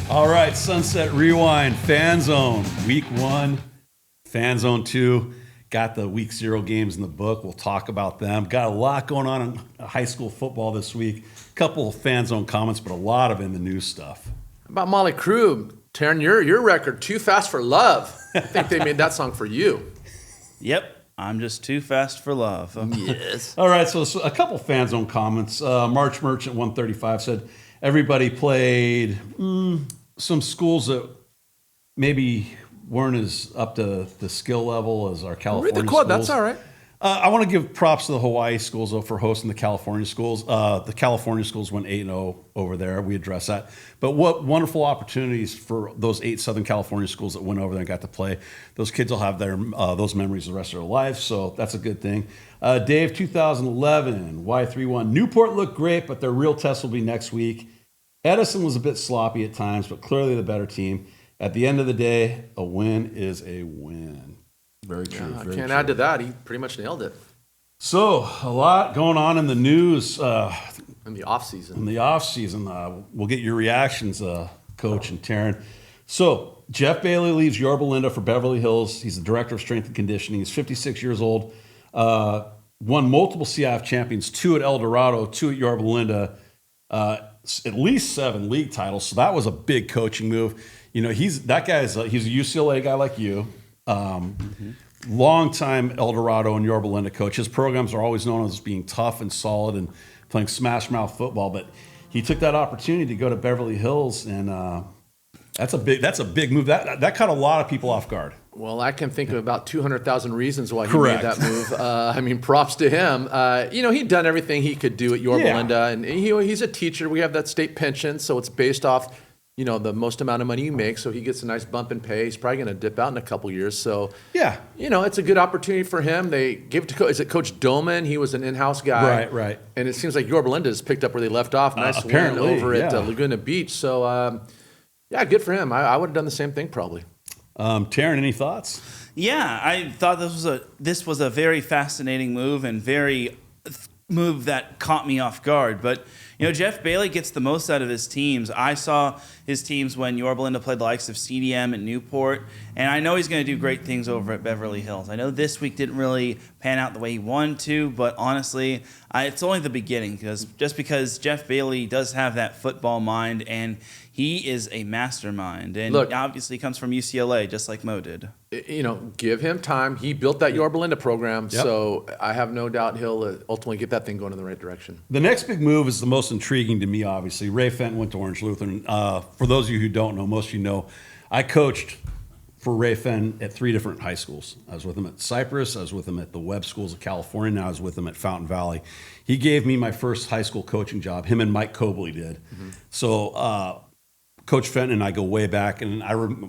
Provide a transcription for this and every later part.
All right, Sunset Rewind, Fan Zone, Week 1, Fan Zone 2. Got the Week 0 games in the book. We'll talk about them. Got a lot going on in high school football this week. A couple of Fan Zone comments, but a lot of in the news stuff. How about Molly Krug? Teran, your record, Too Fast for Love. I think they made that song for you. Yep. I'm just too fast for love. Yes. All right, so a couple Fan Zone comments. March Merchant 135 said, everybody played some schools that maybe weren't as up to the skill level as our California Read the quote, schools. that's all right. I want to give props to the Hawaii schools, though, for hosting the California schools. The California schools went 8-0 over there. We addressed that. But what wonderful opportunities for those 8 Southern California schools that went over there and got to play. Those kids will have those memories the rest of their life, so that's a good thing. Dave, 2011, Y31. Newport looked great, but their real test will be next week. Edison was a bit sloppy at times, but clearly the better team. At the end of the day, a win is a win. Very true. I can't add to that. He pretty much nailed it. So, a lot going on in the news. In the offseason. We'll get your reactions, Coach and Teran. So, Jeff Bailey leaves Yorba Linda for Beverly Hills. He's the director of strength and conditioning. He's 56 years old. Won multiple CIF champions, 2 at El Dorado, 2 at Yorba Linda. At least 7 league titles. So that was a big coaching move. You know, he's a UCLA guy like you. Long-time El Dorado and Yorba Linda coach. His programs are always known as being tough and solid and playing smash-mouth football. But he took that opportunity to go to Beverly Hills, and that's a big move. That caught a lot of people off guard. Well, I can think of about 200,000 reasons why he Correct. made that move. Props to him. He'd done everything he could do at Yorba Linda, and he's a teacher. We have that state pension, so it's based off, the most amount of money you make. So he gets a nice bump in pay. He's probably going to dip out in a couple years. So yeah, it's a good opportunity for him. They give it to Coach Doman. He was an in-house guy, right. And it seems like Yorba Linda has picked up where they left off. Nice win over at Laguna Beach. So good for him. I would have done the same thing probably. Teran, any thoughts? Yeah, I thought this was a very fascinating move and very move that caught me off guard. But Jeff Bailey gets the most out of his teams. I saw his teams when Yorba Linda played the likes of CDM and Newport, and I know he's going to do great things over at Beverly Hills. I know this week didn't really pan out the way he wanted to, but honestly, it's only the beginning because Jeff Bailey does have that football mind, and he is a mastermind. And obviously comes from UCLA, just like Moe did. Give him time. He built that Yorba Linda program, Yep. so I have no doubt he'll ultimately get that thing going in the right direction. The next big move is the most intriguing to me, obviously. Ray Fenton went to Orange Lutheran. For those of you who don't know, most of you know, I coached for Ray Fenton at 3 different high schools. I was with him at Cypress. I was with him at the Webb Schools of California. And I was with him at Fountain Valley. He gave me my first high school coaching job. Him and Mike Cobley did. Mm-hmm. So Coach Fenton and I go way back, and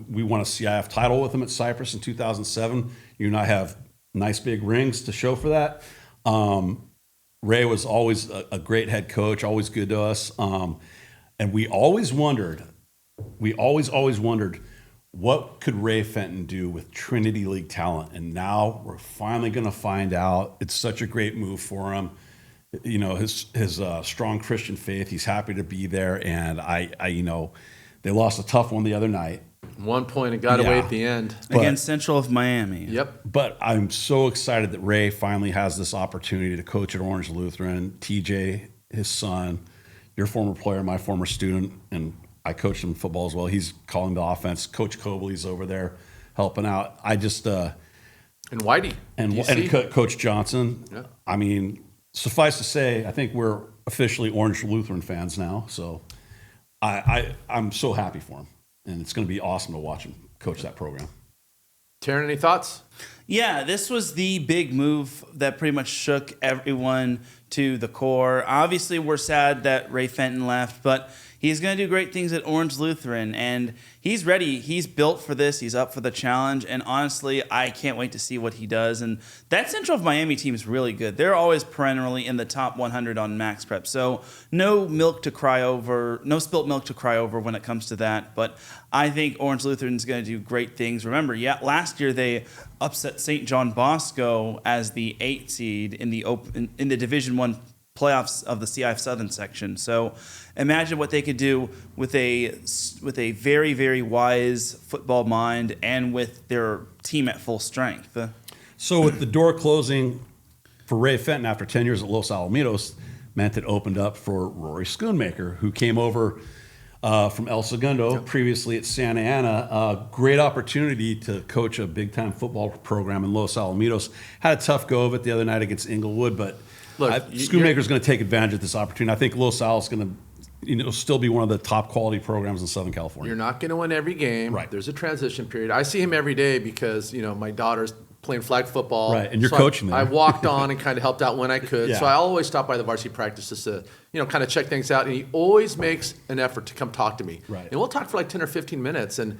we won a CIF title with him at Cypress in 2007. You and I have nice big rings to show for that. Ray was always a great head coach, always good to us. And we always wondered, what could Ray Fenton do with Trinity League talent? And now we're finally going to find out. It's such a great move for him. His strong Christian faith. He's happy to be there. And they lost a tough one the other night. 1 point and got away at the end. Against Central of Miami. Yep. But I'm so excited that Ray finally has this opportunity to coach at Orange Lutheran. TJ, his son, your former player, my former student, and I coached him in football as well. He's calling the offense. Coach Cobley's over there helping out. And Whitey. And Coach Johnson. Yeah. Suffice to say, I think we're officially Orange Lutheran fans now. So I'm so happy for him. And it's going to be awesome to watch him coach that program. Teran, any thoughts? Yeah, this was the big move that pretty much shook everyone to the core. Obviously, we're sad that Ray Fenton left, but he's going to do great things at Orange Lutheran, and he's ready. He's built for this. He's up for the challenge, and honestly, I can't wait to see what he does. And that Central of Miami team is really good. They're always perennially in the top 100 on Max Prep, so no spilt milk to cry over when it comes to that. But I think Orange Lutheran is going to do great things. Remember, last year they upset St. John Bosco as the 8th seed in the Division I playoffs of the CIF Southern section. So imagine what they could do with a very, very wise football mind and with their team at full strength. So with the door closing for Ray Fenton after 10 years at Los Alamitos, meant it opened up for Rory Schoonmaker, who came over from El Segundo, previously at Santa Ana. Great opportunity to coach a big-time football program in Los Alamitos. Had a tough go of it the other night against Inglewood, but Schoonmaker's going to take advantage of this opportunity. I think Los Al is going to still be one of the top quality programs in Southern California. You're not going to win every game. Right. There's a transition period. I see him every day because, my daughter's playing flag football. Right, and you're coaching them. I walked on and kind of helped out when I could. Yeah. So I always stop by the varsity practice just to, kind of check things out. And he always makes an effort to come talk to me. Right. And we'll talk for like 10 or 15 minutes. And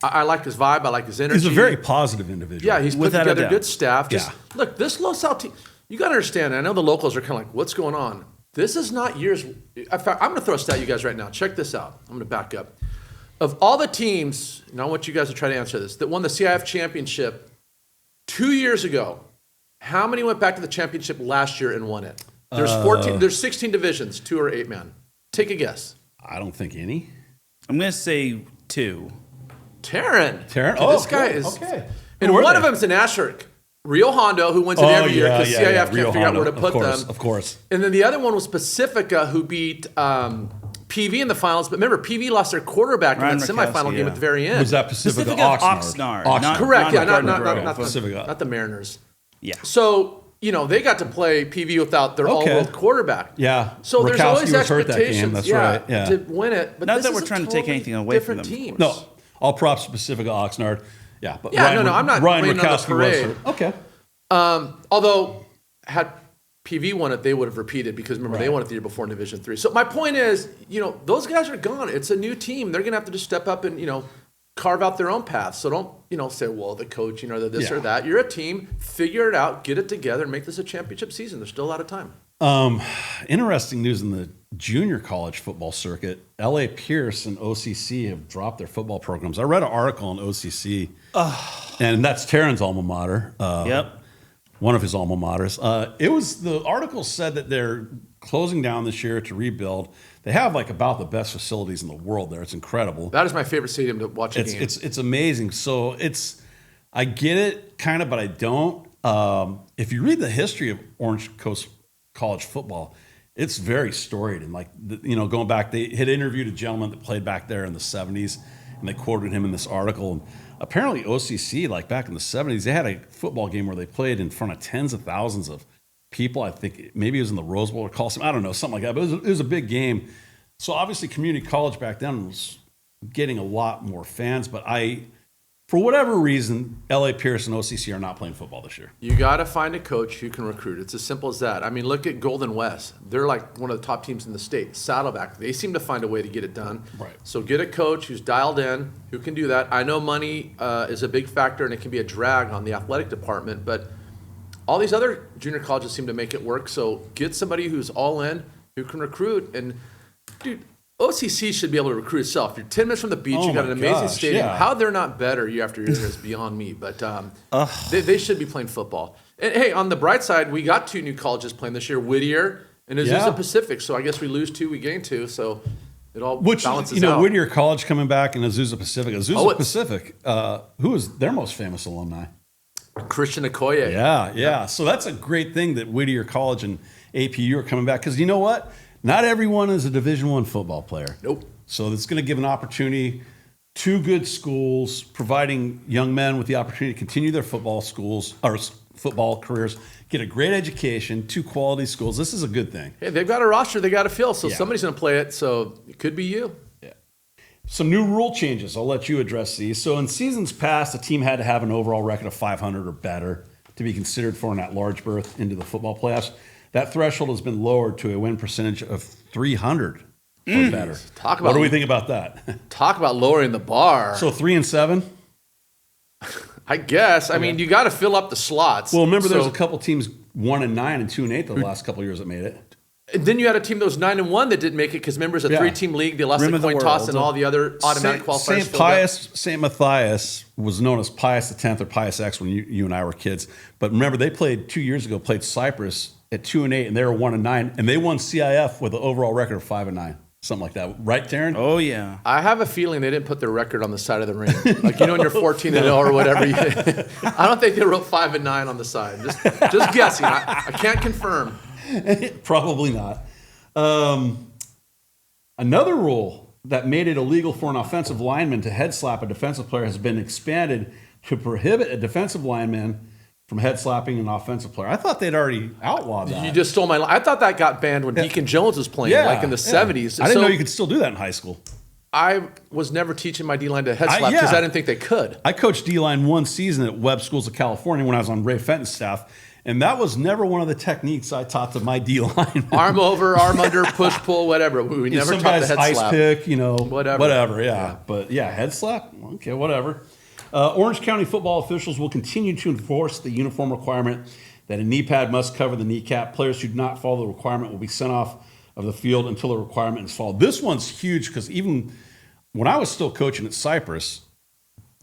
I like his vibe. I like his energy. He's a very positive individual. Yeah, he's put Without a together doubt. good staff. Just Yeah. look, this Los Al team, you got to understand, I know the locals are kind of like, what's going on? This is not years. In fact, I'm going to throw a stat at you guys right now. Check this out. I'm going to back up. Of all the teams, and I want you guys to try to answer this, that won the CIF championship 2 years ago, how many went back to the championship last year and won it? There's 14. There's 16 divisions, 2 or 8 man. Take a guess. I don't think any. I'm going to say 2. Teran. Oh, This guy good. is. Okay. And Who are one they? of them is an asterisk. Rio Hondo, who wins it every year because CIF can't Rio figure out where to Hondo. put Of them. Of course. And then the other one was Pacifica, who beat PV in the finals. But remember, PV lost their quarterback in Ryan that semifinal Rakowski, game yeah. at the very end. Was that Pacifica Oxnard. Oxnard. correct? Yeah, not Pacifica. not the Mariners. Yeah. So they got to play PV without their all-world quarterback. Yeah. So there's Rakowski always was hurt that game. expectations, That's right. Yeah. to win it. But Not this that is we're a trying to take totally anything away from different them, of team. No, all props to Pacifica Oxnard. Yeah, but Yeah, no, I'm not Ryan raining on the Rakowski was parade. hurt. Okay. Although, had PV won it, they would have repeated because remember they won it the year before in Division III. So my point is, those guys are gone. It's a new team. They're going to have to just step up and carve out their own path. So don't say, well, the coach, the this or that. You're a team. Figure it out. Get it together and make this a championship season. There's still a lot of time. Interesting news in the junior college football circuit. L.A. Pierce and OCC have dropped their football programs. I read an article on OCC, and that's Teran's alma mater. Yep. One of his alma maters. The article said that they're closing down this year to rebuild. They have about the best facilities in the world there. It's incredible. That is my favorite stadium to watch a game. It's amazing. So I get it kind of, but I don't. If you read the history of Orange Coast College football, it's very storied. And going back, they had interviewed a gentleman that played back there in the 70s, and they quoted him in this article. And apparently OCC, back in the 70s, they had a football game where they played in front of tens of thousands of people. I think maybe it was in the Rose Bowl or Coliseum. I don't know, something like that. But it was a big game. So obviously community college back then was getting a lot more fans. But for whatever reason, L.A. Pierce and OCC are not playing football this year. You got to find a coach who can recruit. It's as simple as that. I mean, look at Golden West. They're one of the top teams in the state. Saddleback. They seem to find a way to get it done. Right. So get a coach who's dialed in, who can do that. I know money is a big factor, and it can be a drag on the athletic department, but all these other junior colleges seem to make it work. So get somebody who's all in, who can recruit. And, dude, OCC should be able to recruit itself. You're 10 minutes from the beach. You got an amazing stadium. yeah. How they're not better year after year is beyond me. But they should be playing football. And hey, on the bright side, we got 2 new colleges playing this year: Whittier and Azusa Pacific. So I guess we lose 2, we gain 2. So it all balances out. Whittier College coming back and Azusa Pacific. Azusa Pacific, who is their most famous alumni? Christian Okoye. Yeah. So that's a great thing that Whittier College and APU are coming back, because you know what? Not everyone is a Division I football player. Nope. So it's going to give an opportunity to good schools, providing young men with the opportunity to continue their football careers, get a great education, 2 quality schools. This is a good thing. Hey, they've got a roster they got to fill, so somebody's going to play it. So it could be you. Yeah. Some new rule changes. I'll let you address these. So in seasons past, a team had to have an overall record of 500 or better to be considered for an at-large berth into the football playoffs. That threshold has been lowered to a win percentage of 300 or better. What do we think about that? Talk about lowering the bar. So 3 and 7? I guess. I mean, you got to fill up the slots. Well, remember there's a couple teams 1 and 9 and 2 and 8 the last couple of years that made it. And then you had a team that was 9-1 that didn't make it because remember, it's a 3-team league. They lost Rim the of the coin toss world. and all the other automatic qualifiers. St. Matthias was known as Pius X or Pius X when you and I were kids. But remember, they played 2 years ago, played Cyprus at 2-8, and they were 1-9, and they won CIF with an overall record of 5-9, something like that. Right, Teran? Oh, yeah. I have a feeling they didn't put their record on the side of the ring. Like, when you're 14-0 or whatever. I don't think they wrote 5-9 on the side. Just guessing. I can't confirm. Probably not. Another rule that made it illegal for an offensive lineman to head slap a defensive player has been expanded to prohibit a defensive lineman from head slapping an offensive player. I thought they'd already outlawed that. You just stole my line. I thought that got banned when Deacon Jones was playing, like in the 70s. I didn't know you could still do that in high school. I was never teaching my D-line to head slap because I didn't think they could. I coached D-line one season at Webb Schools of California when I was on Ray Fenton's staff, and that was never one of the techniques I taught to my D-line. Arm over, arm under, push, pull, whatever. We never some taught the guy's head ice slap. pick, Whatever. yeah. But yeah, head slap, okay, whatever. Orange County football officials will continue to enforce the uniform requirement that a knee pad must cover the kneecap. Players who do not follow the requirement will be sent off of the field until the requirement is followed. This one's huge because even when I was still coaching at Cyprus,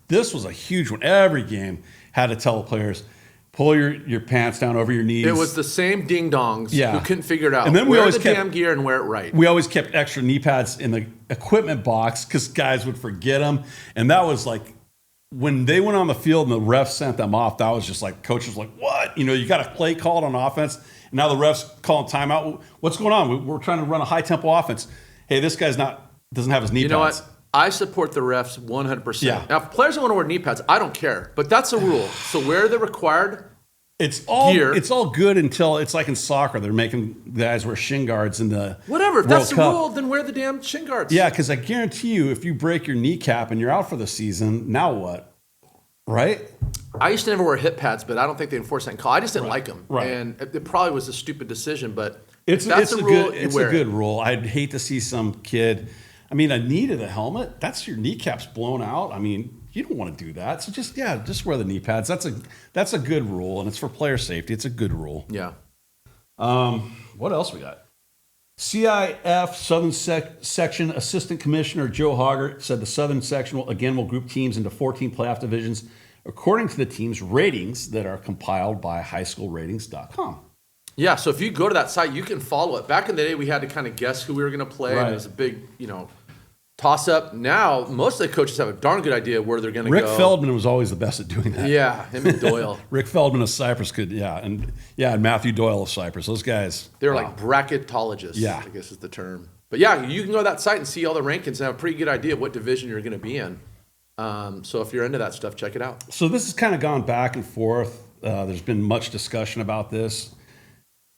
this was a huge one. Every game had to tell the players, pull your pants down over your knees. It was the same ding-dongs who couldn't figure it out. And then we wear always the damn gear and wear it right. We always kept extra knee pads in the equipment box because guys would forget them. And that was like, when they went on the field and the refs sent them off, that was just like, coach was like, what? You got a play called on offense. And now the refs calling timeout. What's going on? We're trying to run a high-tempo offense. Hey, this guy's doesn't have his knee pads. You know what? I support the refs 100%. Yeah. Now, if players don't want to wear knee pads, I don't care. But that's a rule. So where they're required, it's all gear. It's all good until it's like in soccer. They're making guys wear shin guards in the whatever. If World that's the Cup. rule, then wear the damn shin guards. Yeah, because I guarantee you, if you break your kneecap and you're out for the season, now what? Right? I used to never wear hip pads, but I don't think they enforce that in college. I just didn't like them. Right. And it probably was a stupid decision, but It's if that's a a rule, good you it's wear a it. good rule. I'd hate to see some kid. I mean, a knee to the helmet. That's your kneecaps blown out. I mean, you don't want to do that. So just wear the knee pads. That's a good rule, and it's for player safety. It's a good rule. Yeah. What else we got? CIF Southern Section Assistant Commissioner Joe Hoggart said the Southern Section will group teams into 14 playoff divisions according to the team's ratings that are compiled by highschoolratings.com. Yeah, so if you go to that site, you can follow it. Back in the day, we had to kind of guess who we were going to play, and Right. it was a big, toss-up. Now, most of the coaches have a darn good idea where they're going to go. Rick Feldman was always the best at doing that. Yeah, him and Doyle. Rick Feldman of Cyprus and Matthew Doyle of Cyprus. Those guys. They're wow. like bracketologists, Yeah. I guess is the term. But yeah, you can go to that site and see all the rankings and have a pretty good idea of what division you're going to be in. So if you're into that stuff, check it out. So this has kind of gone back and forth. There's been much discussion about this.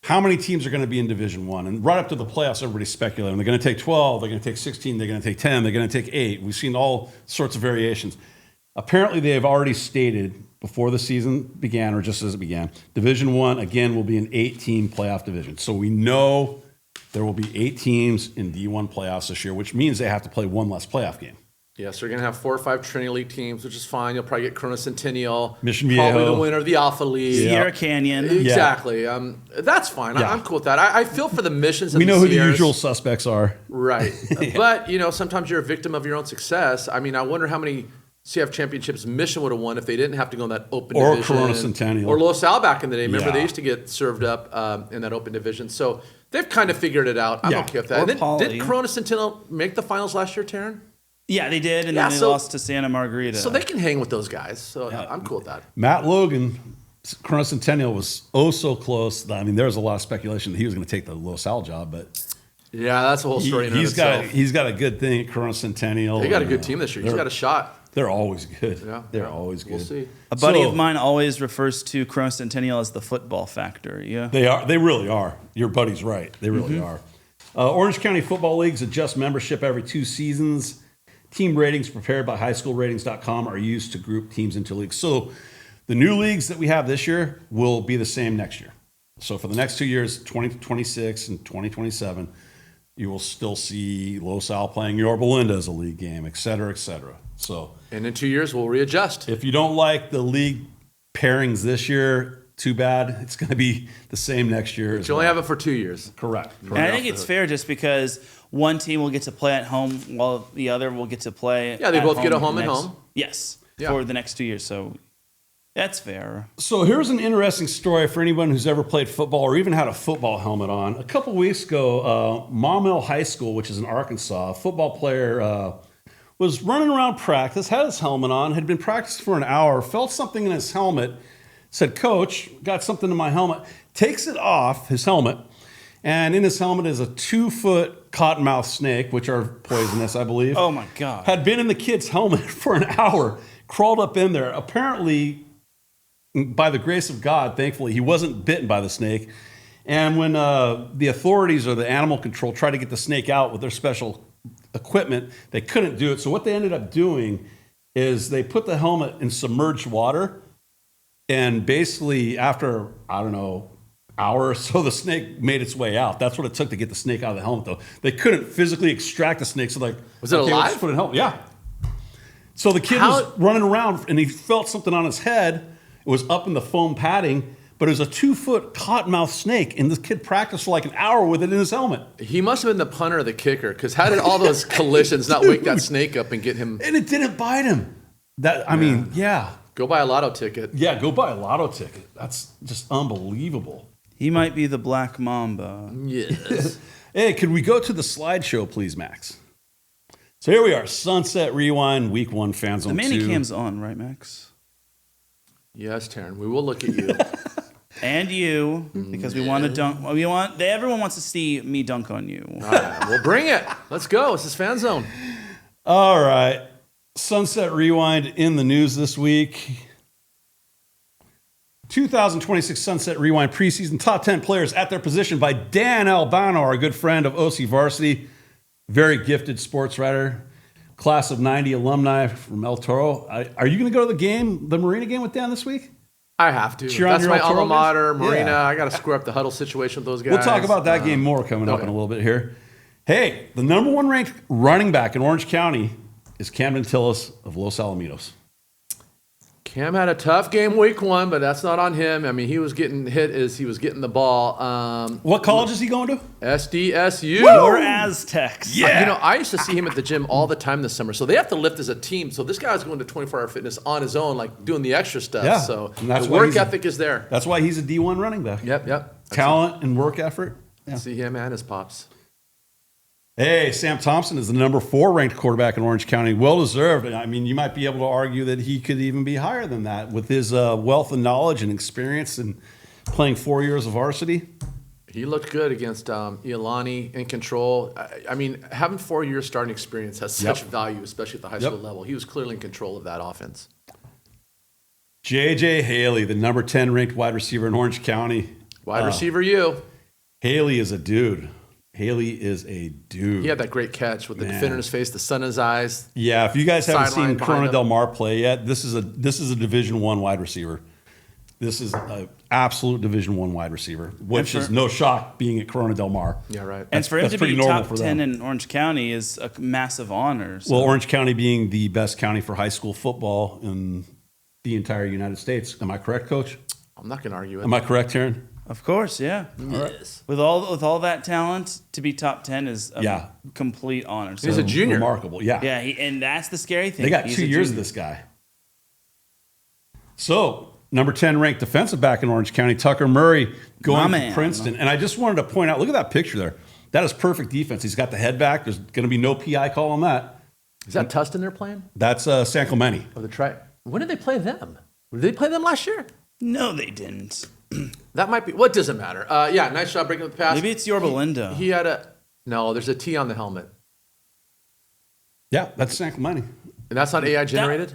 How many teams are going to be in Division One? And right up to the playoffs, everybody's speculating. They're going to take 12, they're going to take 16, they're going to take 10, they're going to take 8. We've seen all sorts of variations. Apparently, they have already stated before the season began, or just as it began, Division One, again, will be an 8-team playoff division. So we know there will be 8 teams in D1 playoffs this year, which means they have to play one less playoff game. Yeah, so you're going to have 4 or 5 Trinity League teams, which is fine. You'll probably get Corona Centennial. Mission Probably Viejo. the winner of the Alpha League. Sierra Canyon. Exactly. That's fine. Yeah. I'm cool with that. I feel for the missions and We know the who the Sierras. usual suspects are. Right. But, sometimes you're a victim of your own success. I mean, I wonder how many CF championships Mission would have won if they didn't have to go in that open Or division. Corona Centennial. Or Los Al back in the day. Remember, Yeah. they used to get served up in that open division. So they've kind of figured it out. I'm Yeah. okay with that. Or And then, Poly. did Corona Centennial make the finals last year, Teran? Yeah, they did, and Yeah, then they so- lost to Santa Margarita. So they can hang with those guys. So I'm cool with that. Matt Logan, Corona Centennial was so close. I mean, there was a lot of speculation that he was going to take the Los Al job, but Yeah, that's a whole story in and of itself. he's got a good thing at Corona Centennial. They got a good team this year. He's got a shot. They're always good. Yeah, They're always good. We'll see. a buddy So- of mine always refers to Corona Centennial as the football factory. Yeah. They are. They really are. Your buddy's right. They really are. Orange County Football Leagues adjust membership every 2 seasons. Team ratings prepared by highschoolratings.com are used to group teams into leagues. So the new leagues that we have this year will be the same next year. So for the next 2 years, 2026 and 2027, you will still see Los Al playing Yorba Linda as a league game, et cetera, et cetera. So And in 2 years, we'll readjust. if you don't like the league pairings this year, too bad. It's going to be the same next year. You only have it for 2 years. Correct. And I think it's fair just because one team will get to play at home while the other will get to play. Yeah, they at both get a the home and next- home. Yes, Yeah. for the next 2 years. So that's fair. So here's an interesting story for anyone who's ever played football or even had a football helmet on. A couple weeks ago, Maumelle High School, which is in Arkansas, a football player was running around practice, had his helmet on, had been practicing for an hour, felt something in his helmet, said, "Coach, got something in my helmet." Takes it off, his helmet, and in his helmet is a 2-foot cottonmouth snake, which are poisonous, I believe. Oh my God. Had been in the kid's helmet for an hour, crawled up in there. Apparently, by the grace of God, thankfully, he wasn't bitten by the snake. And when the authorities or the animal control tried to get the snake out with their special equipment, they couldn't do it. So what they ended up doing is they put the helmet in submerged water, and basically after, I don't know, hour or so, the snake made its way out. That's what it took to get the snake out of the helmet, though. They couldn't physically extract the snake, so like, Was it okay, let's alive? put it in helmet. Yeah. So the kid How- was running around, and he felt something on his head. It was up in the foam padding, but it was a 2-foot cottonmouth snake, and this kid practiced for like an hour with it in his helmet. He must have been the punter or the kicker, because how did all those collisions not wake that snake up and get him? And it didn't bite him. That, I mean, yeah. Go buy a lotto ticket. Yeah, go buy a lotto ticket. That's just unbelievable. He might be the Black Mamba. Yes. Hey, could we go to the slideshow, please, Max? So here we are, Sunset Rewind, Week 1, Fan Zone The 2. Manicam's on, right, Max? Yes, Teran. We will look at you. And you, because we want to dunk. Everyone wants to see me dunk on you. All right, we'll bring it. Let's go. This is Fan Zone. All right. Sunset Rewind in the news this week. 2026 Sunset Rewind preseason top 10 players at their position by Dan Albano, our good friend of OC Varsity. Very gifted sports writer. Class of 90 alumni from El Toro. Are you going to go to the game, the Marina game with Dan this week? I have to. Cheer on That's your my El Toro alma mater, guys? Marina. Yeah. I got to square up the huddle situation with those guys. We'll talk about that game more coming up okay. in a little bit here. Hey, the number 1 ranked running back in Orange County is Camden Tillis of Los Alamitos. Cam had a tough game week 1, but that's not on him. I mean, he was getting hit as he was getting the ball. What college is he going to? SDSU. Your Aztecs. Yeah. You know, I used to see him at the gym all the time this summer. So they have to lift as a team. So this guy's going to 24-hour fitness on his own, like doing the extra stuff. Yeah. So And that's the why work he's a- ethic is there. That's why he's a D1 running back. Yep. Talent and work effort. Yeah. See him and his pops. Hey, Sam Thompson is the number 4 ranked quarterback in Orange County. Well deserved. I mean, you might be able to argue that he could even be higher than that with his wealth of knowledge and experience and playing 4 years of varsity. He looked good against Iolani in control. I mean, having 4 years starting experience has such value, especially at the high school level. He was clearly in control of that offense. J.J. Haley, the number 10 ranked wide receiver in Orange County. Wide receiver, you. Haley is a dude. Haley is a dude. He had that great catch with the Man. fin in his face, the sun in his eyes. Yeah, if you guys haven't Sideline seen behind Corona him. Del Mar play yet, this is a Division I wide receiver. This is an absolute Division I wide receiver, which And is for- no shock being at Corona Del Mar. Yeah, right. And for him that's to pretty be normal top for 10 them. in Orange County is a massive honor. So. Well, Orange County being the best county for high school football in the entire United States. Am I correct, Coach? I'm not going to argue it. Am I correct, Teran? Of course, yeah. Yes. With all that talent, to be top 10 is a Yeah. complete honor. So, He's a junior. Remarkable, yeah. yeah, and that's the scary thing. They got He's 2 a years of junior. this guy. So, number 10 ranked defensive back in Orange County, Tucker Murray, going My to man. Princeton. And I just wanted to point out, look at that picture there. That is perfect defense. He's got the head back. There's going to be no PI call on that. Is that Tustin they're playing? That's San Clemente. Or the try? When did they play them? Did they play them last year? No, they didn't. That might be. What doesn't matter? Yeah, nice job breaking up the pass. Maybe it's Yorba Linda. He had a. No, there's a T on the helmet. Yeah, that's San Clemente. And that's not AI generated?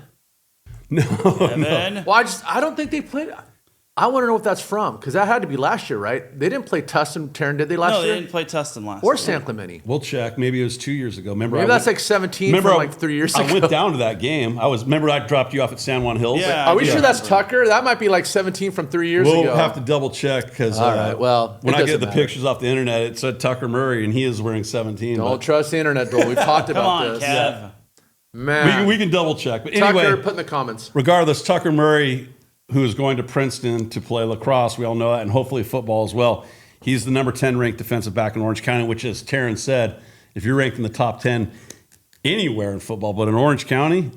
Evan. Well, I don't think they played. I want to know what that's from, because that had to be last year, right? They didn't play Tustin, Teran, did they last No, they year? didn't play Tustin last Or year. San Clemente. We'll check. Maybe it was 2 years ago. Remember, Maybe I that's went- like 17 remember from I- like 3 years ago. I went down to that game. Remember I dropped you off at San Juan Hills? Yeah. Are we Yeah. sure that's Tucker? That might be like 17 from 3 years We'll ago. have to double check because All right, well, when it I get doesn't the matter. pictures off the internet, it said Tucker Murray, and he is wearing 17. Don't but trust the internet, bro. We've talked Come about on, this. Kev. Man. we can double check. But Tucker, anyway, put in the comments. regardless, Tucker Murray, who is going to Princeton to play lacrosse. We all know that, and hopefully football as well. He's the number 10 ranked defensive back in Orange County, which, as Teran said, if you're ranked in the top 10 anywhere in football, but in Orange County,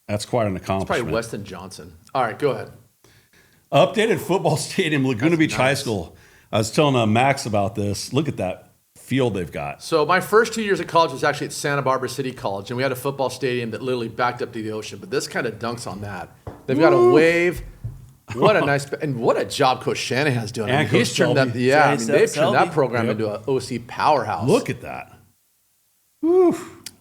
that's quite an accomplishment. Probably Weston Johnson. All right, go ahead. Updated football stadium, Laguna Beach High nice. School. I was telling Max about this. Look at that field they've got. So my first 2 years of college was actually at Santa Barbara City College, and we had a football stadium that literally backed up to the ocean. But this kind of dunks on that. They've got a wave. What a nice and what a job Coach Shanahan's doing. And he's Coach turned that. Selby. Yeah, Jay they've turned that Selby. program Yep. into an OC powerhouse. Look at that.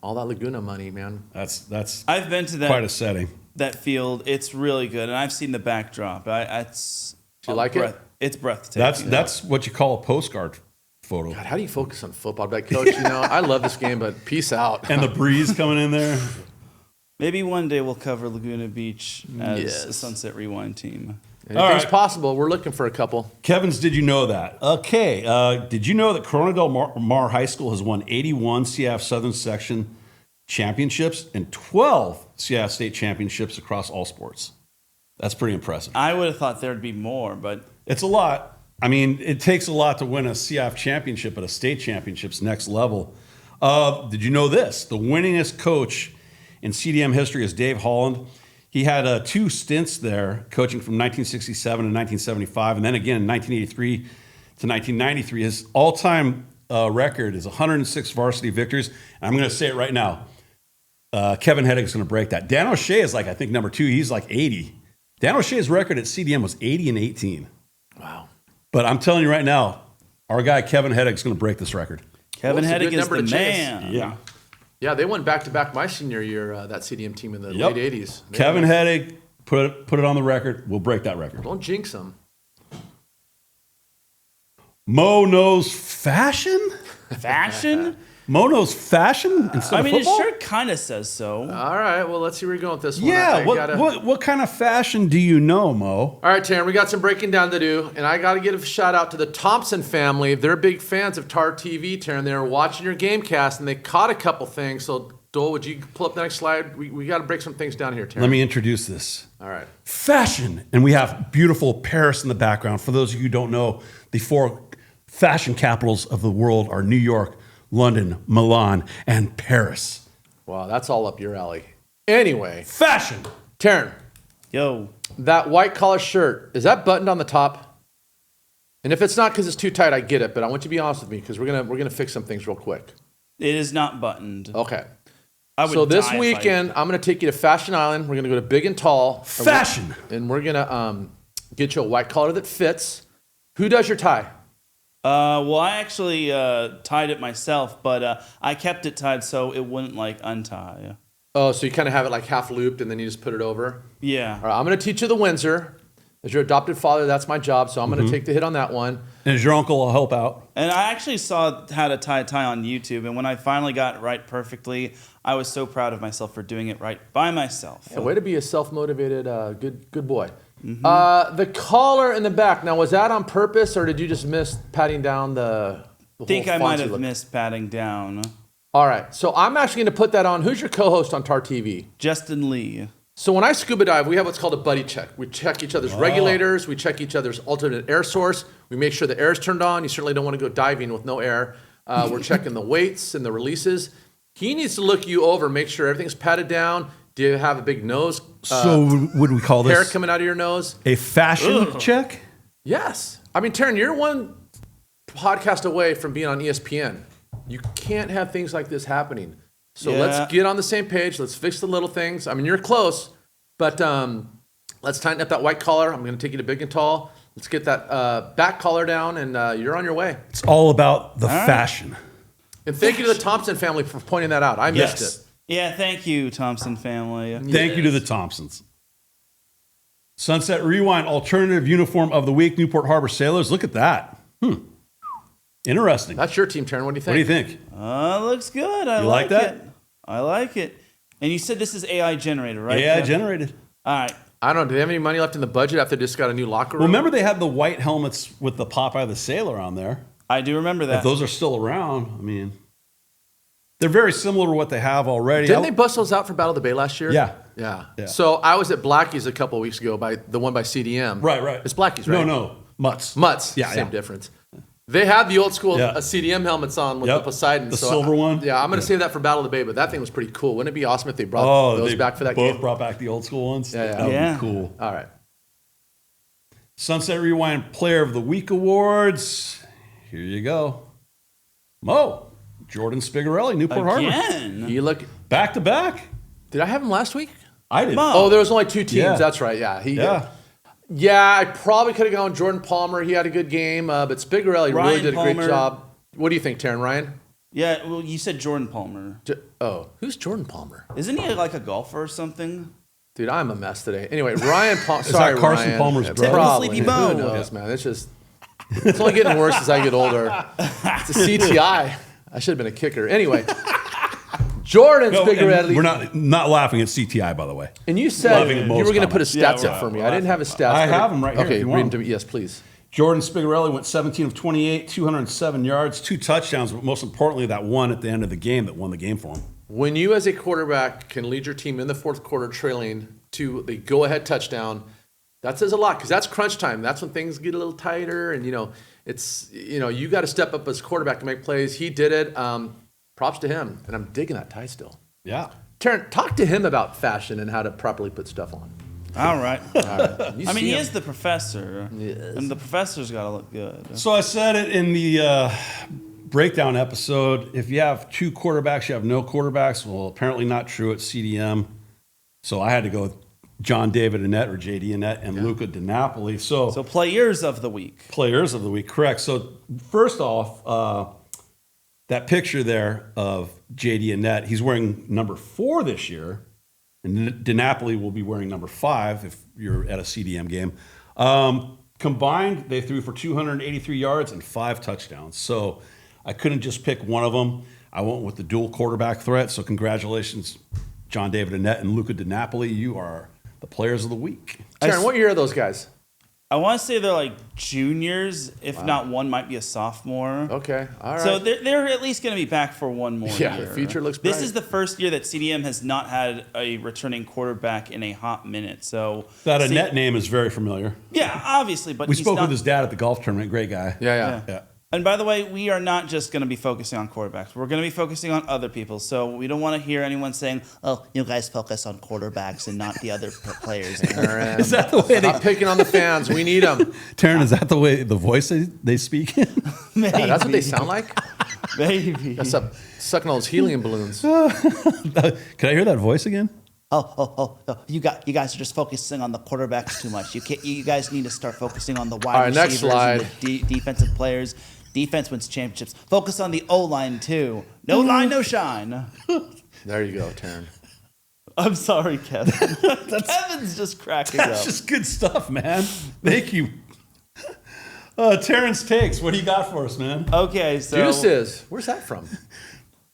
All that Laguna money, man. That's I've been to quite a setting. that field. It's really good, and I've seen the backdrop. It's Do you like it? It's breathtaking. That's what you call a postcard photo. God, how do you focus on football? But Coach, I love this game, but peace out. And the breeze coming in there. Maybe one day we'll cover Laguna Beach as Yes. a Sunset Rewind team. Anything's right. possible. We're looking for a couple. Kevin's, did you know that? Okay. Did you know that Corona del Mar High School has won 81 CIF Southern Section championships and 12 CIF state championships across all sports? That's pretty impressive. I would have thought there'd be more, but It's a lot. I mean, it takes a lot to win a CIF championship, but a state championship's next level. Did you know this? The winningest coach in CDM history is Dave Holland. He had 2 stints there, coaching from 1967 to 1975, and then again in 1983 to 1993. His all-time record is 106 varsity victories. And I'm going to say it right now. Kevin Heddig's going to break that. Dan O'Shea is I think number 2. He's 80. Dan O'Shea's record at CDM was 80 and 18. Wow. But I'm telling you right now, our guy Kevin Heddig's going to break this record. Kevin Well, it's a Heddig good is number the to chase. man. Yeah, they won back-to-back my senior year, that CDM team in the Yep. late 80s. Kevin Heddig, put it on the record. We'll break that record. Don't jinx them. Moe Knows Fashion? Fashion? Moe Knows Fashion instead I mean, of it football? sure kind of says so. All right, well, let's see where you're going with this one. Yeah, I what, gotta- what kind of fashion do you know, Mo? All right, Teran, we got some breaking down to do, and I got to give a shout out to the Thompson family. They're big fans of TAR TV, Teran. They were watching your game cast, and they caught a couple things. So, Dole, would you pull up the next slide? We got to break some things down here, Teran. Let me introduce this. All right. Fashion. And we have beautiful Paris in the background. For those of you who don't know, the 4 fashion capitals of the world are New York, London, Milan, and Paris. Wow, that's all up your alley. Anyway, Fashion. Teran, Yo, that white collar shirt, is that buttoned on the top? And if it's not because it's too tight, I get it, but I want you to be honest with me because we're gonna fix some things real quick. it is not buttoned. Okay. I would So this die if I- weekend, I'm going to take you to Fashion Island. We're going to go to Big and Tall. Fashion. And we're going to get you a white collar that fits. Who does your tie? Well, I actually tied it myself, but I kept it tied so it wouldn't untie. Oh, so you kind of have it like half looped and then you just put it over? Yeah. All right, I'm going to teach you the Windsor. As your adopted father, that's my job, so I'm going to take the hit on that one. And is your uncle will help out? And I actually saw how to tie a tie on YouTube, and when I finally got it right perfectly, I was so proud of myself for doing it right by myself. Yeah, way to be a self-motivated, good boy. The collar in the back. Now, was that on purpose, or did you just miss patting down the I think I might have look? missed patting down. All right, so I'm actually going to put that on. Who's your co-host on TAR TV? Justin Lee. So when I scuba dive, we have what's called a buddy check. We check each other's regulators. We check each other's alternate air source. We make sure the air is turned on. You certainly don't want to go diving with no air. We're checking the weights and the releases. He needs to look you over, make sure everything's patted down. Do you have a big nose? So would we call Hair this coming out of your nose? a fashion check? Yes. I mean, Teran, you're one podcast away from being on ESPN. You can't have things like this happening. So Yeah. let's get on the same page. Let's fix the little things. I mean, you're close, but let's tighten up that white collar. I'm going to take you to Big and Tall. Let's get that back collar down, and you're on your way. It's all about the fashion. And thank you to the Thompson family for pointing that out. I missed Yes. it. Yeah, thank you, Thompson family. Thank you to the Thompsons. Sunset Rewind Alternative Uniform of the Week, Newport Harbor Sailors. Look at that. Interesting. That's your team, Teran. What do you What do you think? think? Looks good. I You like that? it. I like it. And you said this is AI generated, right? AI Jeff? generated. All right. I don't know. Do they have any money left in the budget after they just got a new locker room? Well, remember they had the white helmets with the Popeye the Sailor on there. I do remember that. If those are still around, I mean, they're very similar to what they have already. Didn't they bust those out for Battle of the Bay last year? Yeah. Yeah. Yeah. So I was at Blackie's a couple of weeks ago by the one by CDM. Right, right. It's Blackie's, right? No, Mutts. Mutts. Yeah, Same yeah. difference. They had the old school Yeah. CDM helmets on with Yep. the Poseidon. The silver one. Yeah, I'm going to save that for Battle of the Bay, but that thing was pretty cool. Wouldn't it be awesome if they brought those they back for that both game? brought back the old school ones. Yeah, yeah. That would Yeah. be cool. All right. Sunset Rewind Player of the Week Awards. Here you go. Mo, Jordan Spigarelli, Newport Harbor. Again. You look. Back to back. Did I have him last week? I did. Mo. Oh, there was only 2 teams. Yeah. That's right. Yeah. Yeah. Yeah, I probably could have gone Jordan Palmer. He had a good game, but Spigarelli really Ryan did a great Palmer. job. What do you think, Teran, Ryan? Yeah, well, you said Jordan Palmer. Who's Jordan Palmer? Isn't he like a golfer or something? Dude, I'm a mess today. Anyway, Ryan Palmer. that Sorry, Carson Ryan. Palmer's brother? Probably. Sleepy Mo. Who knows, man? It's only getting worse as I get older. It's a CTI. I should have been a kicker. Anyway, Jordan No, and Spigarelli. we're not laughing at CTI, by the way. And you said Laughing at you Mo's were going to put a comment. stats Yeah, up for me. we're I didn't have a stats. I but- have 'em right here Okay, if you read want them to me. Yes, please. Jordan Spigarelli went 17 of 28, 207 yards, 2 touchdowns, but most importantly, that one at the end of the game that won the game for him. When you, as a quarterback, can lead your team in the fourth quarter trailing to the go-ahead touchdown, that says a lot because that's crunch time. That's when things get a little tighter, and you got to step up as quarterback to make plays. He did it. Props to him, and I'm digging that tie still. Yeah. Teran, talk to him about fashion and how to properly put stuff on. All right. You I mean, see he him. is the professor, Yes. and the professor's got to look good. So I said it in the breakdown episode. If you have 2 quarterbacks, you have no quarterbacks. Well, apparently not true at CDM. So I had to go with John David Annette or JD Annette and Luca DiNapoli. So Players of the week. players of the week, correct. So first off, that picture there of JD Annette, he's wearing number 4 this year. And DiNapoli will be wearing number 5 if you're at a CDM game. Combined, they threw for 283 yards and 5 touchdowns. So I couldn't just pick one of them. I went with the dual quarterback threat. So congratulations, John David Annette and Luca DiNapoli. You are the players of the week. Teran, what year are those guys? I want to say they're like juniors, if not one might be a sophomore. Okay, all right. So they're at least going to be back for one more Yeah, year. the future looks This bright. is the first year that CDM has not had a returning quarterback in a hot minute. So That Annette name is very familiar. yeah, obviously, but We he's spoke not, with his dad at the golf tournament. Great guy. yeah. Yeah. And by the way, we are not just going to be focusing on quarterbacks. We're going to be focusing on other people. So we don't want to hear anyone saying, "Oh, you guys focus on quarterbacks and not the other players." Teran, Is that the way stop picking on the fans. We need them. Teran, is that the way the voice they speak in? Maybe. That's what they sound like. Maybe. That's up sucking all those helium balloons. Can I hear that voice again? Oh, you guys are just focusing on the quarterbacks too much. You guys need to start focusing on the wide All right, next receivers and slide. the defensive players. Defense wins championships. Focus on the O-line too. No line, no shine. There you go, Teran. I'm sorry, Kevin. Kevin's just cracking That's up. just good stuff, man. Thank you. Terrence Takes, what do you got for us, man? Okay, so Deuces. Where's that from?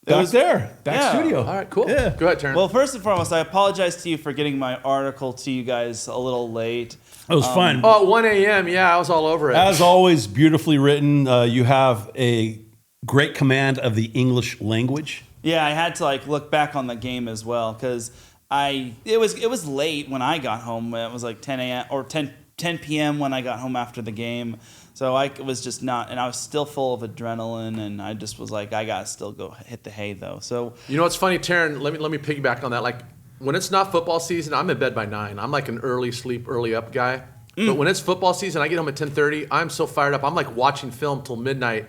Back there. Back yeah. studio. All right, cool. Yeah. Go ahead, Teran. well, first and foremost, I apologize to you for getting my article to you guys a little late. It was fun. oh, at 1 a.m. Yeah, I was all over it. As always, beautifully written. You have a great command of the English language. Yeah, I had to like look back on the game as well because it was late when I got home. It was like 10 a.m. or 10 p.m. when I got home after the game. So I was just not, and I was still full of adrenaline, and I just was like, I gotta still go hit the hay though. So You know what's funny, Teran? Let me piggyback on that. Like when it's not football season, I'm in bed by 9. I'm like an early sleep, early up guy. But when it's football season, I get home at 10:30. I'm so fired up. I'm like watching film till midnight.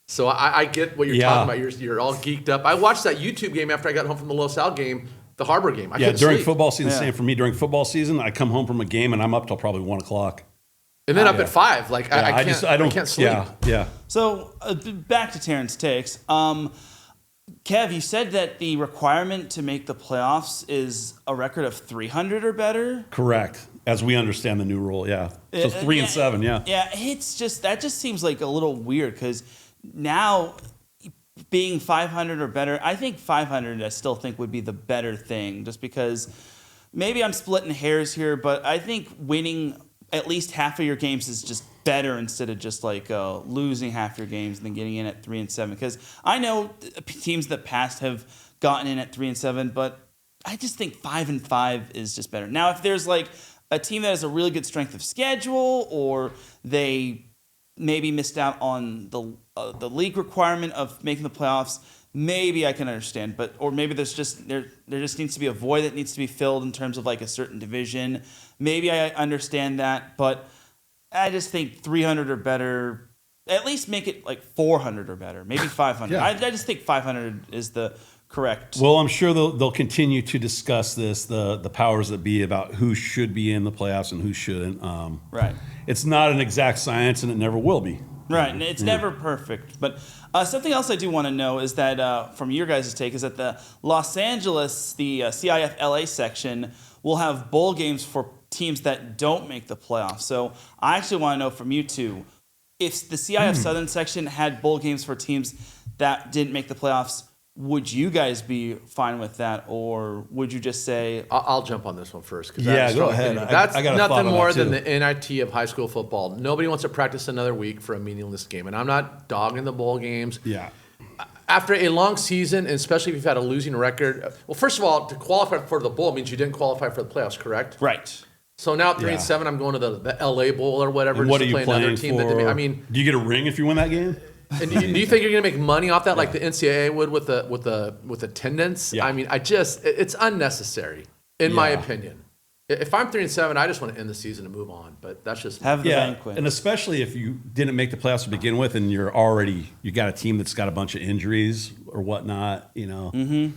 So I get what you're Yeah. talking about. You're all geeked up. I watched that YouTube game after I got home from the Los Al game, the Harbor game. I Yeah, couldn't during sleep. football season, Yeah. same for me. During football season, I come home from a game and I'm up till probably 1 o'clock. And then up Yeah. at 5. Like Yeah, I can't sleep. Yeah. So back to Terrence Takes. Kev, you said that the requirement to make the playoffs is a record of 300 or better. Correct. As we understand the new rule, yeah. So 3 and 7, yeah. Yeah, that just seems like a little weird because now being 500 or better, I think 500 I still think would be the better thing just because maybe I'm splitting hairs here, but I think winning at least half of your games is just better instead of just like losing half your games and then getting in at 3 and 7. Because I know teams that past have gotten in at 3 and 7, but just think 5-5 is just better. Now, if there's like a team that has a really good strength of schedule, or they maybe missed out on the league requirement of making the playoffs, maybe I can understand. But or maybe there just needs to be a void that needs to be filled in terms of like a certain division. Maybe I understand that, but I just think 300 or better. At least make it like 400 or better, maybe 500. Yeah. I just think 500 is the correct. Well, I'm sure they'll continue to discuss this, the powers that be, about who should be in the playoffs and who shouldn't. Right. It's not an exact science, and it never will be. Right, and it's never perfect. But something else I do want to know is that, from your guys' take, is that the Los Angeles, the CIF LA section, will have bowl games for teams that don't make the playoffs. So I actually want to know from you two, if the CIF Southern section had bowl games for teams that didn't make the playoffs, would you guys be fine with that, or would you just say... I'll jump on this one first. Yeah, go ahead. That's I got a thought nothing on more that, than too. the NIT of high school football. Nobody wants to practice another week for a meaningless game. And I'm not dogging the bowl games. Yeah. After a long season, and especially if you've had a losing record, well, first of all, to qualify for the bowl means you didn't qualify for the playoffs, correct? Right. So now at 3 Yeah. and 7, I'm going to the LA Bowl or whatever. And what are just you to play another playing team. for? I mean, do you get a ring if you win that game? and do you think you're going to make money off that, like the NCAA would with attendance? Yeah. I mean, it's unnecessary, in my Yeah. opinion. If I'm 3 and 7, I just want to end the season and move on. But that's just Have the Yeah, banquet. and especially if you didn't make the playoffs to begin with, and you got a team that's got a bunch of injuries or whatnot, you know.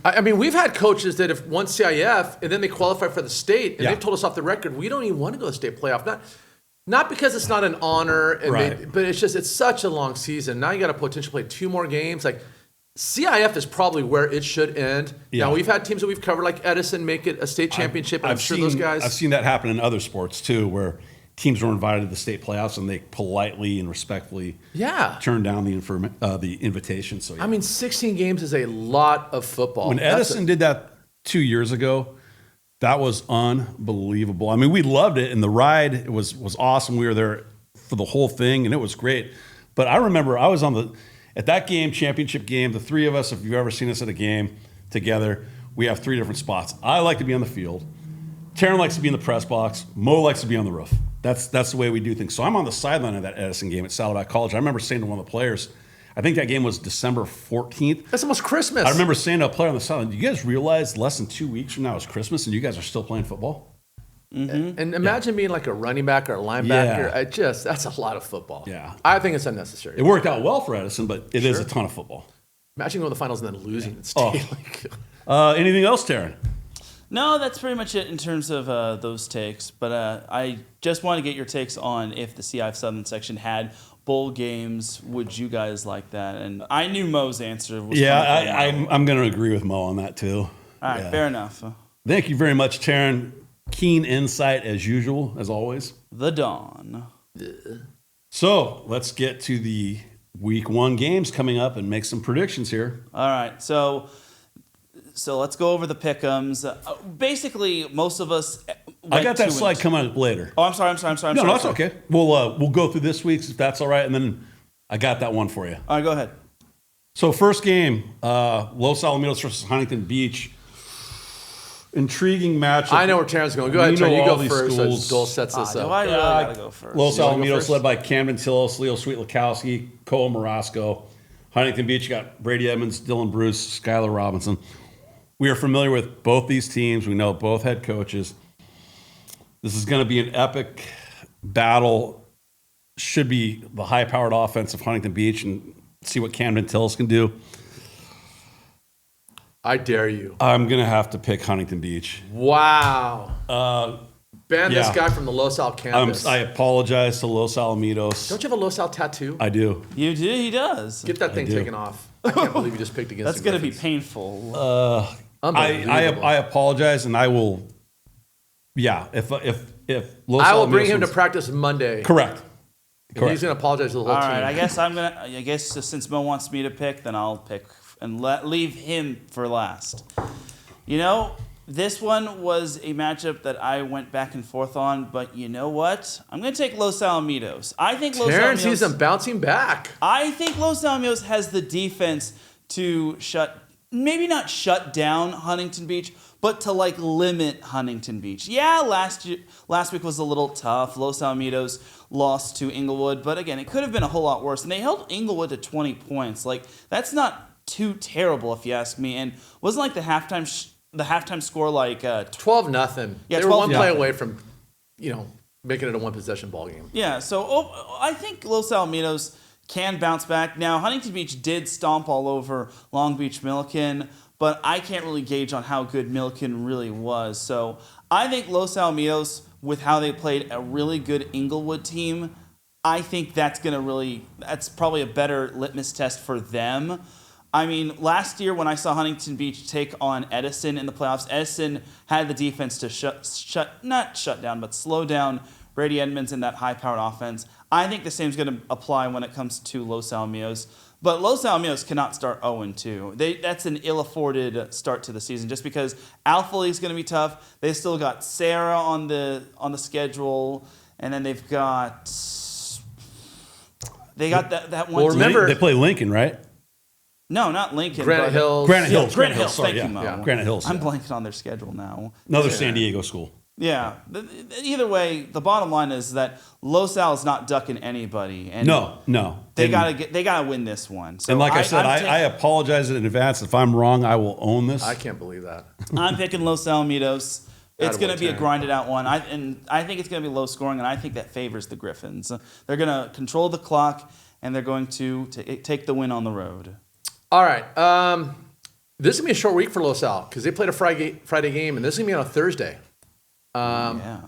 I mean, we've had coaches that have won CIF and then they qualify for the state, and Yeah. they've told us off the record we don't even want to go to the state playoff. Not because it's not an honor, and Right. but it's such a long season. Now you got to potentially play 2 more games. Like CIF is probably where it should end. Yeah. Now we've had teams that we've covered, like Edison, make it a state championship. And I'm sure those guys. I've seen that happen in other sports too, where teams were invited to the state playoffs and they politely and respectfully turned down the invitation. So yeah. I mean, 16 games is a lot of football. When Edison did that 2 years ago, that was unbelievable. I mean, we loved it, and the ride was awesome. We were there for the whole thing, and it was great. But I remember I was at that game, championship game, the 3 of us, if you've ever seen us at a game together, we have 3 different spots. I like to be on the field. Teran likes to be in the press box. Moe likes to be on the roof. That's the way we do things. So I'm on the sideline of that Edison game at Saddleback College. I remember saying to one of the players, I think that game was December 14th. That's almost Christmas. I remember saying to a player on the sideline, do you guys realize less than 2 weeks from now is Christmas and you guys are still playing football? And imagine being like a running back or a linebacker. Yeah. That's a lot of football. Yeah. I think it's unnecessary. It worked out well for Edison, but it is a ton of football. Imagine going to the finals and then losing in state. Anything else, Teran? No, that's pretty much it in terms of those takes. But I just want to get your takes on if the CIF Southern section had bowl games. Would you guys like that? And I knew Mo's answer was I'm going to agree with Mo on that too. All right, fair enough. Thank you very much, Teran. Keen insight as usual, as always. The Dawn. So let's get to the week 1 games coming up and make some predictions here. All right, so let's go over the pick'ems. Basically, most of us. I got that slide coming up later. Oh, I'm sorry. No, that's okay. We'll go through this week's if that's all right, and then I got that one for you. All right, go ahead. So first game, Los Alamitos versus Huntington Beach. Intriguing matchup. I know where Terran's going. Go ahead, Terran. You all go these first. schools. Dole sets us Do up. I really gotta go first? Los You wanna go Alamitos first? led by Camden Tillis, Leo Sweet-Lakowski, Cole Morasco. Huntington Beach got Brady Evans, Dylan Bruce, Skylar Robinson. We are familiar with both these teams. We know both head coaches. This is going to be an epic battle. Should be the high-powered offense of Huntington Beach, and see what Camden Tillis can do. I dare you. I'm going to have to pick Huntington Beach. Wow. Ban this yeah. guy from the Los Al campus. I apologize to Los Alamitos. Don't you have a Los Al tattoo? I do. You do. He does. Get that thing do. taken off. I can't believe you just picked against That's the gonna be Griffins. painful. Unbelievable. I apologize, and I will. Yeah, if Los I will Alamitos bring him to wins- practice Monday. Correct. And he's going to apologize to the whole All team. right, I guess since Mo wants me to pick, then I'll pick and leave him for last. You know, this one was a matchup that I went back and forth on, but you know what? I'm going to take Los Alamitos. I think Terran sees them bouncing back. I think Los Alamitos has the defense to shut maybe not shut down Huntington Beach, but to like limit Huntington Beach. Yeah, last week was a little tough. Los Alamitos lost to Inglewood, but again, it could have been a whole lot worse. And they held Inglewood to 20 points. Like, that's not too terrible if you ask me. And wasn't like the halftime score like 12-0. Yeah, they were one 12-0. play away from, making it a one possession ball game. Yeah, so I think Los Alamitos can bounce back. Now, Huntington Beach did stomp all over Long Beach Milliken, but I can't really gauge on how good Milliken really was. So I think Los Alamitos, with how they played a really good Inglewood team, I think that's probably a better litmus test for them. I mean, last year when I saw Huntington Beach take on Edison in the playoffs, Edison had the defense to not shut down, but slow down Brady Edmonds in that high-powered offense. I think the same is going to apply when it comes to Los Alamitos. But Los Alamitos cannot start 0-2. That's an ill-afforded start to the season just because Alpha League is going to be tough. They still got Sarah on the schedule, and then they've got that one. Well, remember- They play Lincoln, right? No, not Lincoln. Granite Hills. Granite Hills. Granite Hills. Sorry, Thank you, Mo. yeah. Granite Hills. I'm yeah. blanking on their schedule now. Another San Diego school. Yeah. Either way, the bottom line is that Los Al is not ducking anybody. And No. They And- gotta win this one. So And like I said, I'm I apologize in advance. If I'm wrong, I will own this. I can't believe that. I'm picking Los Alamitos. It's going to be a Attaboy, Teran. grinded out one. I think it's going to be low scoring, and I think that favors the Griffins. They're going to control the clock, and they're going to take the win on the road. All right. This is going to be a short week for Los Al because they played a Friday game, and this is going to be on a Thursday. Yeah.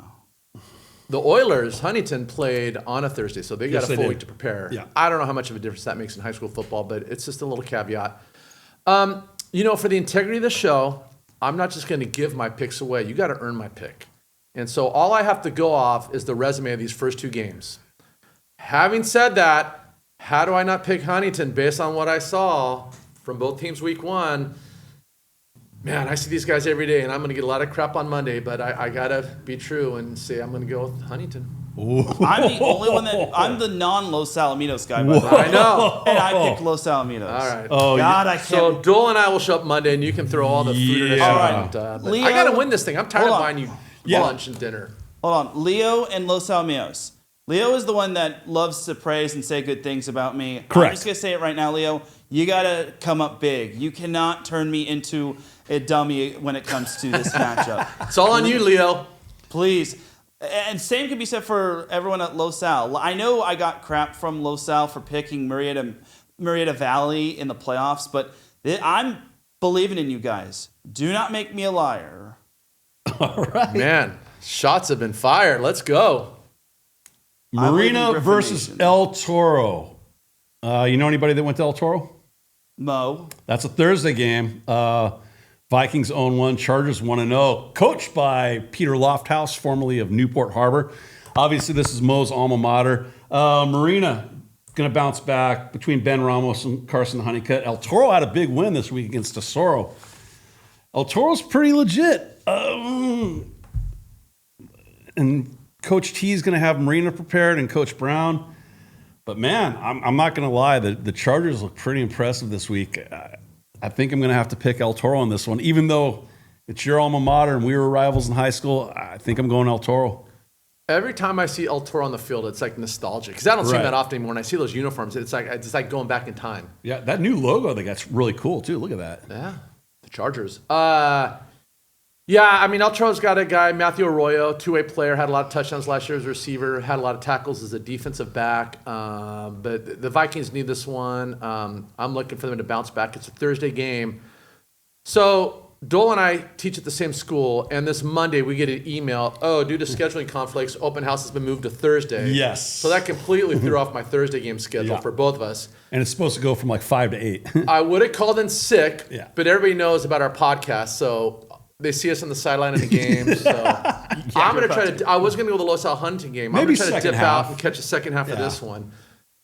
The Oilers, Huntington, played on a Thursday, so they got Yes, a they full did. week to prepare. Yeah. I don't know how much of a difference that makes in high school football, but it's just a little caveat. For the integrity of the show, I'm not just going to give my picks away. You got to earn my pick. And so all I have to go off is the resume of these first two games. Having said that, how do I not pick Huntington based on what I saw from both teams week one? Man, I see these guys every day, and I'm going to get a lot of crap on Monday, but I got to be true and say I'm going to go with Huntington. I'm the only one I'm the non-Los Alamitos guy, by the way. I know. And I picked Los Alamitos. All right. Oh, God, I can't. So Dole and I will show up Monday, and you can throw all the food in Yeah. us. All right. But Leo- I got to win this thing. I'm tired of Hold on. buying you Yeah. lunch and dinner. Hold on. Leo and Los Alamitos. Leo is the one that loves to praise and say good things about me. Correct. I'm just going to say it right now, Leo. You got to come up big. You cannot turn me into a dummy when it comes to this matchup. It's all on you, Leo. Please. And same can be said for everyone at Los Al. I know I got crap from Los Al for picking Marietta Valley in the playoffs, but I'm believing in you guys. Do not make me a liar. All right. Man, shots have been fired. Let's go. I'm leaving Marina Griffin versus Nation. El Toro. You know anybody that went to El Toro? Mo. That's a Thursday game. Vikings own 1, Chargers 1-0. Coached by Peter Lofthouse, formerly of Newport Harbor. Obviously, this is Mo's alma mater. Marina going to bounce back between Ben Ramos and Carson Honeycutt. El Toro had a big win this week against Tesoro. El Toro's pretty legit. And Coach T is going to have Marina prepared and Coach Brown. But, man, I'm not going to lie. The Chargers look pretty impressive this week. I think I'm going to have to pick El Toro on this one. Even though it's your alma mater and we were rivals in high school, I think I'm going El Toro. Every time I see El Toro on the field, it's like nostalgia. Because I don't see Right. them that often anymore. When I see those uniforms, it's like going back in time. Yeah, that new logo they got's really cool, too. Look at that. Yeah, the Chargers. El Toro's got a guy, Matthew Arroyo, two-way player, had a lot of touchdowns last year as a receiver, had a lot of tackles as a defensive back. But the Vikings need this one. I'm looking for them to bounce back. It's a Thursday game. So Dole and I teach at the same school, and this Monday we get an email, due to scheduling conflicts, open house has been moved to Thursday. Yes. So that completely threw off my Thursday game schedule Yeah. for both of us. And it's supposed to go from like 5 to 8. I would have called in sick, Yeah. but everybody knows about our podcast, so they see us on the sideline of the game. So I'm going to try to. I was going to go to the Los Al Hunting game. I'm Maybe going to try to second dip half. out and catch the second half of Yeah. this one.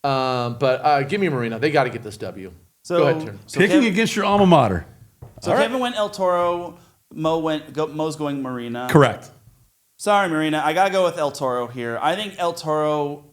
But give me Marina. They got to get this W. So, Go ahead, Teran. so Picking Kevin, against your alma mater. so Kevin went El Toro. Mo's going Marina. Correct. Sorry, Marina. I got to go with El Toro here. I think El Toro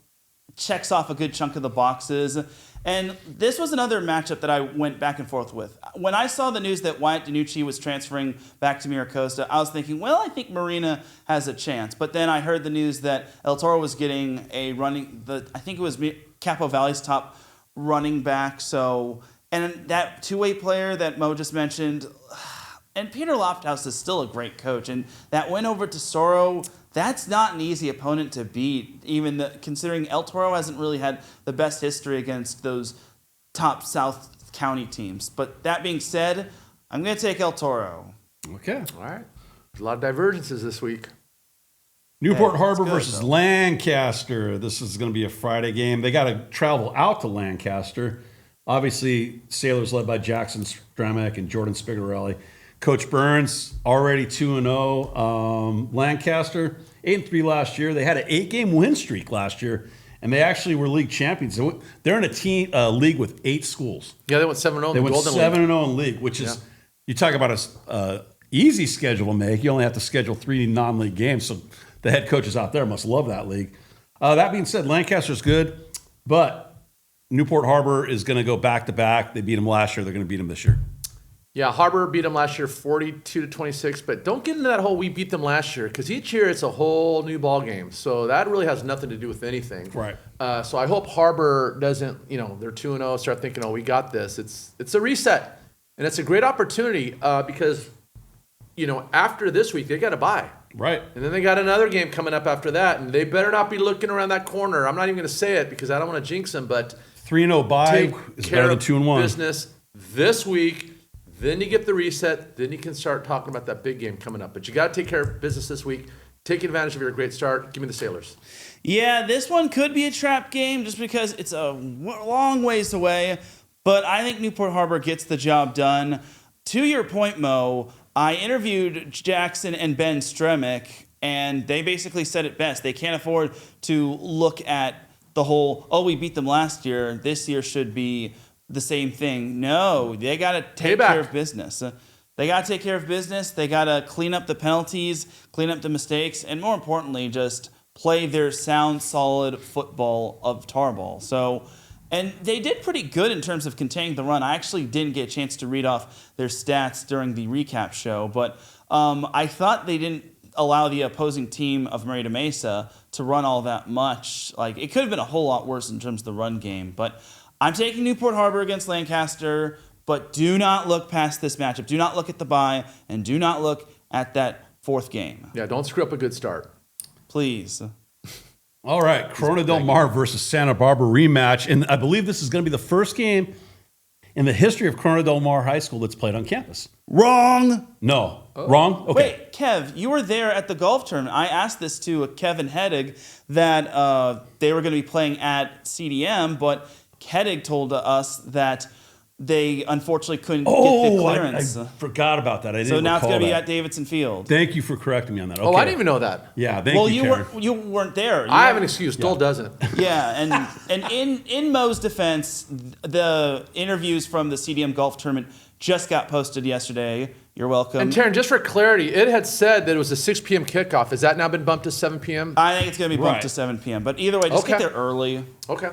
checks off a good chunk of the boxes. And this was another matchup that I went back and forth with. When I saw the news that Wyatt DiNucci was transferring back to Miracosta, I was thinking, well, I think Marina has a chance. But then I heard the news that El Toro was getting I think it was Capo Valley's top running back. So, and that two-way player that Mo just mentioned, and Peter Lofthouse is still a great coach. And that win over Tesoro, that's not an easy opponent to beat, considering El Toro hasn't really had the best history against those top South County teams. But that being said, I'm going to take El Toro. Okay. All right. A lot of divergences this week. Newport Hey, Harbor it's good, versus though. Lancaster. This is going to be a Friday game. They got to travel out to Lancaster. Obviously, Sailors led by Jackson Stramek and Jordan Spigarelli. Coach Burns already 2-0. Lancaster 8-3 last year. They had an 8-game win streak last year, and they actually were league champions. So they're in a league with 8 schools. Yeah, they went 7-0 in They the went Golden 7-0 League. in league, which is Yeah. you talk about a easy schedule to make. You only have to schedule 3 non-league games, so the head coaches out there must love that league. That being said, Lancaster's good, but Newport Harbor is going to go back-to-back. They beat them last year. They're going to beat them this year. Yeah, Harbor beat them last year 42-26, but don't get into that whole we beat them last year, because each year it's a whole new ball game. So that really has nothing to do with anything. Right. So I hope Harbor doesn't, they're 2-0, start thinking, oh, we got this. It's a reset, and it's a great opportunity because, after this week, they got to bye. Right. And then they got another game coming up after that, and they better not be looking around that corner. I'm not even going to say it because I don't want to jinx them, but 3-0 bye take is care better than of 2-1. business this week. Then you get the reset. Then you can start talking about that big game coming up. But you got to take care of business this week. Take advantage of your great start. Give me the Sailors. Yeah, this one could be a trap game just because it's a long ways away. But I think Newport Harbor gets the job done. To your point, Mo, I interviewed Jackson and Ben Stremick, and they basically said it best. They can't afford to look at the whole, we beat them last year. This year should be the same thing. No, they got to take Payback. care of business. They got to take care of business. They got to clean up the penalties, clean up the mistakes, and more importantly, just play their sound, solid football of Tarball. So, and they did pretty good in terms of containing the run. I actually didn't get a chance to read off their stats during the recap show, but I thought they didn't allow the opposing team of Merida Mesa to run all that much. Like, it could have been a whole lot worse in terms of the run game, but I'm taking Newport Harbor against Lancaster, but do not look past this matchup. Do not look at the bye, and do not look at that 4th game. Yeah, don't screw up a good start. Please. All right, Corona Del Mar versus Santa Barbara rematch. And I believe this is going to be the first game in the history of Corona Del Mar High School that's played on campus. Wrong. No. Wrong? Okay. Wait, Kev, you were there at the golf tournament. I asked this to Kevin Hedig that they were going to be playing at CDM, but Hedig told us that they unfortunately couldn't get the clearance. I forgot about that. I didn't So now it's recall going to be that. at Davidson Field. Thank you for correcting me on that. Okay. Oh, I didn't even know that. Yeah, thank you, Karen. You weren't there. I have an excuse. Dole doesn't. Yeah, and in Mo's defense, the interviews from the CDM golf tournament just got posted yesterday. You're welcome. And Teran, just for clarity, it had said that it was a 6 p.m. kickoff. Has that now been bumped to 7 p.m.? I think it's going to be bumped Right. to 7 p.m. But either way, just get Okay. there early. Okay.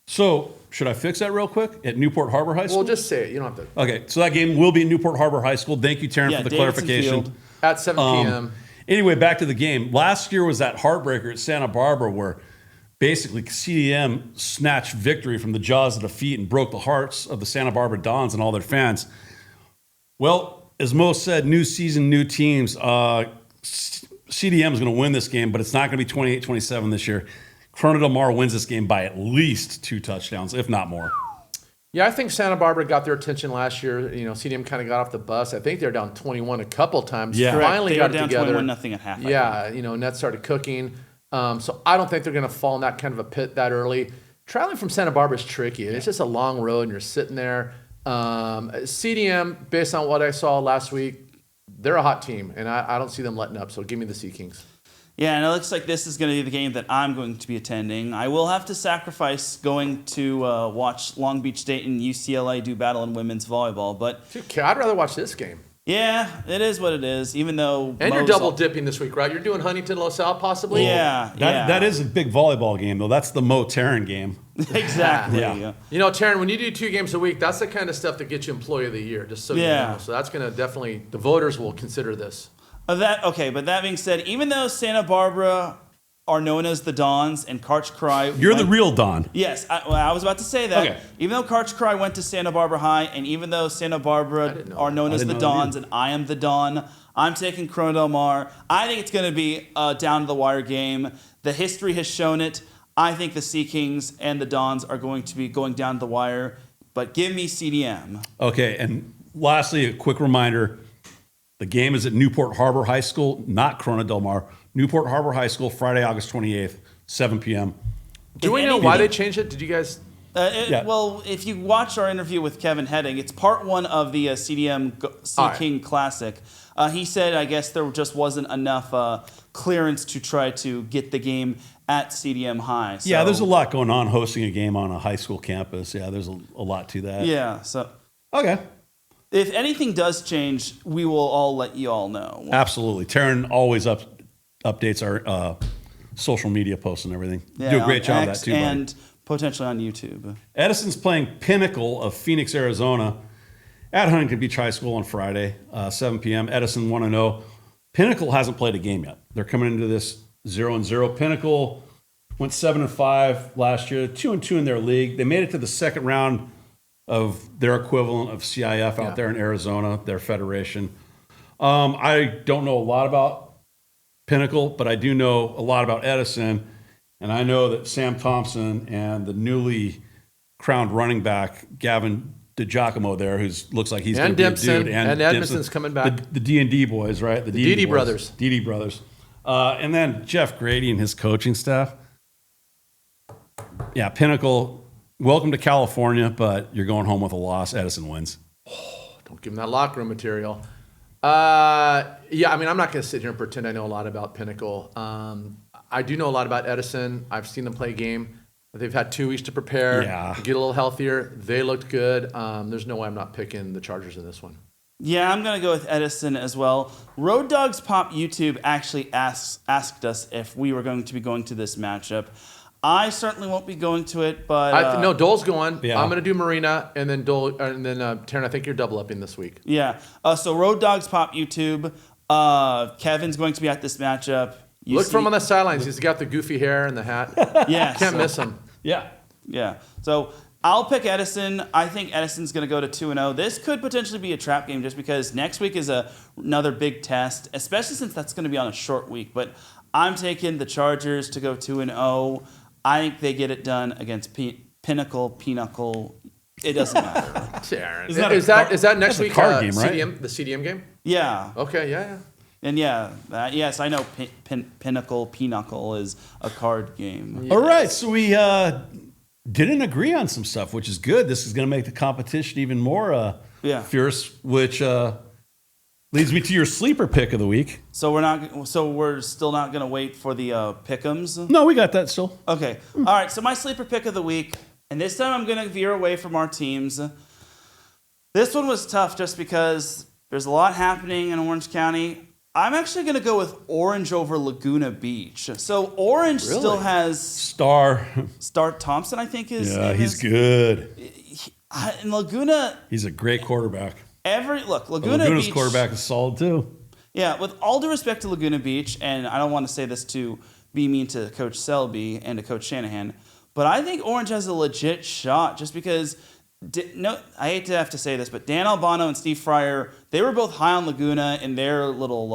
So, should I fix that real quick? At Newport Harbor High School? Well, just say it. You don't have to. Okay, so that game will be at Newport Harbor High School. Thank you, Teran, Yeah, for the Davidson clarification. Field. At 7 p.m. Anyway, back to the game. Last year was that heartbreaker at Santa Barbara where basically CDM snatched victory from the jaws of defeat and broke the hearts of the Santa Barbara Dons and all their fans. Well, as Mo said, new season, new teams. CDM is going to win this game, but it's not going to be 28-27 this year. Corona Del Mar wins this game by at least 2 touchdowns, if not more. Yeah, I think Santa Barbara got their attention last year. CDM kind of got off the bus. I think they were down 21 a couple times. Yeah. Finally They got were it down together. 21-0 at half. I Yeah, Nets started cooking. So I don't think they're going to fall in that kind of a pit that early. Traveling from Santa Barbara is tricky. It's just a long road, and you're sitting there. CDM, based on what I saw last week, they're a hot team, and I don't see them letting up. So give me the Sea Kings. Yeah, and it looks like this is going to be the game that I'm going to be attending. I will have to sacrifice going to watch Long Beach State and UCLA do battle in women's volleyball, but Dude, I'd rather watch this game. Yeah, it is what it is. Even though And you're Moe's double dipping this week, right? You're doing Huntington LaSalle possibly? Yeah, That is a big volleyball game, though. That's the Moe Teran game. exactly. Yeah. You know, Teran, when you do 2 games a week, that's the kind of stuff that gets you Employee of the Year, just so you Yeah. know. So that's going to definitely, the voters will consider this. But that being said, even though Santa Barbara are known as the Dons and Karch Cry, You're the real Don. Yes, I was about to say that. Okay. Even though Karch Cry went to Santa Barbara High, and even though Santa Barbara didn't know are known as the didn't know that Dons, and I am the Don, I'm taking Corona Del Mar. I think it's going to be a down to the wire game. The history has shown it. I think the Sea Kings and the Dons are going to be going down to the wire. But give me CDM. Okay, and lastly, a quick reminder. The game is at Newport Harbor High School, not Corona Del Mar. Newport Harbor High School, Friday, August 28th, 7 p.m. Do we know why they changed it? Did you guys? Yeah. Well, if you watch our interview with Kevin Heading, it's part 1 of the CDM Sea All right. King Classic. He said, I guess there just wasn't enough clearance to try to get the game at CDM High. So, Yeah, there's a lot going on hosting a game on a high school campus. Yeah, there's a lot to that. Yeah, so Okay. if anything does change, we will all let you all know. Absolutely. Teran always updates our social media posts and everything. Yeah, You do a great on job of X that too, buddy. and potentially on YouTube. Edison's playing Pinnacle of Phoenix, Arizona at Huntington Beach High School on Friday, 7 p.m. Edison 1-0. Pinnacle hasn't played a game yet. They're coming into this 0-0. Pinnacle went 7-5 last year, 2-2 in their league. They made it to the second round of their equivalent of CIF out there in Arizona, their federation. I don't know a lot about Pinnacle, but I do know a lot about Edison. And I know that Sam Thompson and the newly crowned running back, Gavin DiGiacomo there, who looks like he's going And to be a Dempson, dude. and Edmondson's coming back. The D&D boys, right? The Dede boys. brothers. Dede brothers. And then Jeff Grady and his coaching staff. Yeah, Pinnacle, welcome to California, but you're going home with a loss. Edison wins. Don't give them that locker room material. Yeah, I mean, I'm not going to sit here and pretend I know a lot about Pinnacle. I do know a lot about Edison. I've seen them play a game. They've had 2 weeks to prepare, Yeah. get a little healthier. They looked good. There's no way I'm not picking the Chargers in this one. Yeah, I'm going to go with Edison as well. Road Dogs Pop YouTube actually asked us if we were going to be going to this matchup. I certainly won't be going to it, but No, Dole's going. Yeah. I'm going to do Marina, and then Teran, I think you're double upping this week. yeah. So Road Dogs Pop YouTube. Kevin's going to be at this matchup. Look for him on the sidelines. He's got the goofy hair and the hat. Yeah, Can't miss him. Yeah. Yeah. So I'll pick Edison. I think Edison's going to go to 2-0. This could potentially be a trap game just because next week is another big test, especially since that's going to be on a short week. But I'm taking the Chargers to go 2-0. I think they get it done against Pinnacle. It doesn't matter. Teran. Isn't that Is a that next that's a week? card game, right? the CDM game? Yeah. Okay, yeah. And yeah, yes, I know Pinnacle is a card game. All right, so we didn't agree on some stuff, which is good. This is going to make the competition even more fierce, which leads me to your sleeper pick of the week. So we're still not going to wait for the pick'ems. No, we got that still. Okay. All right. So my sleeper pick of the week, and this time I'm going to veer away from our teams. This one was tough just because there's a lot happening in Orange County. I'm actually going to go with Orange over Laguna Beach. So Orange still has Star Thompson, I think is. Yeah, he's good. And Laguna, He's a great quarterback. Laguna Laguna's Beach. quarterback is solid too. Yeah, with all due respect to Laguna Beach, and I don't want to say this to be mean to Coach Selby and to Coach Shanahan, but I think Orange has a legit shot just because. I hate to have to say this, but Dan Albano and Steve Fryer, they were both high on Laguna in their little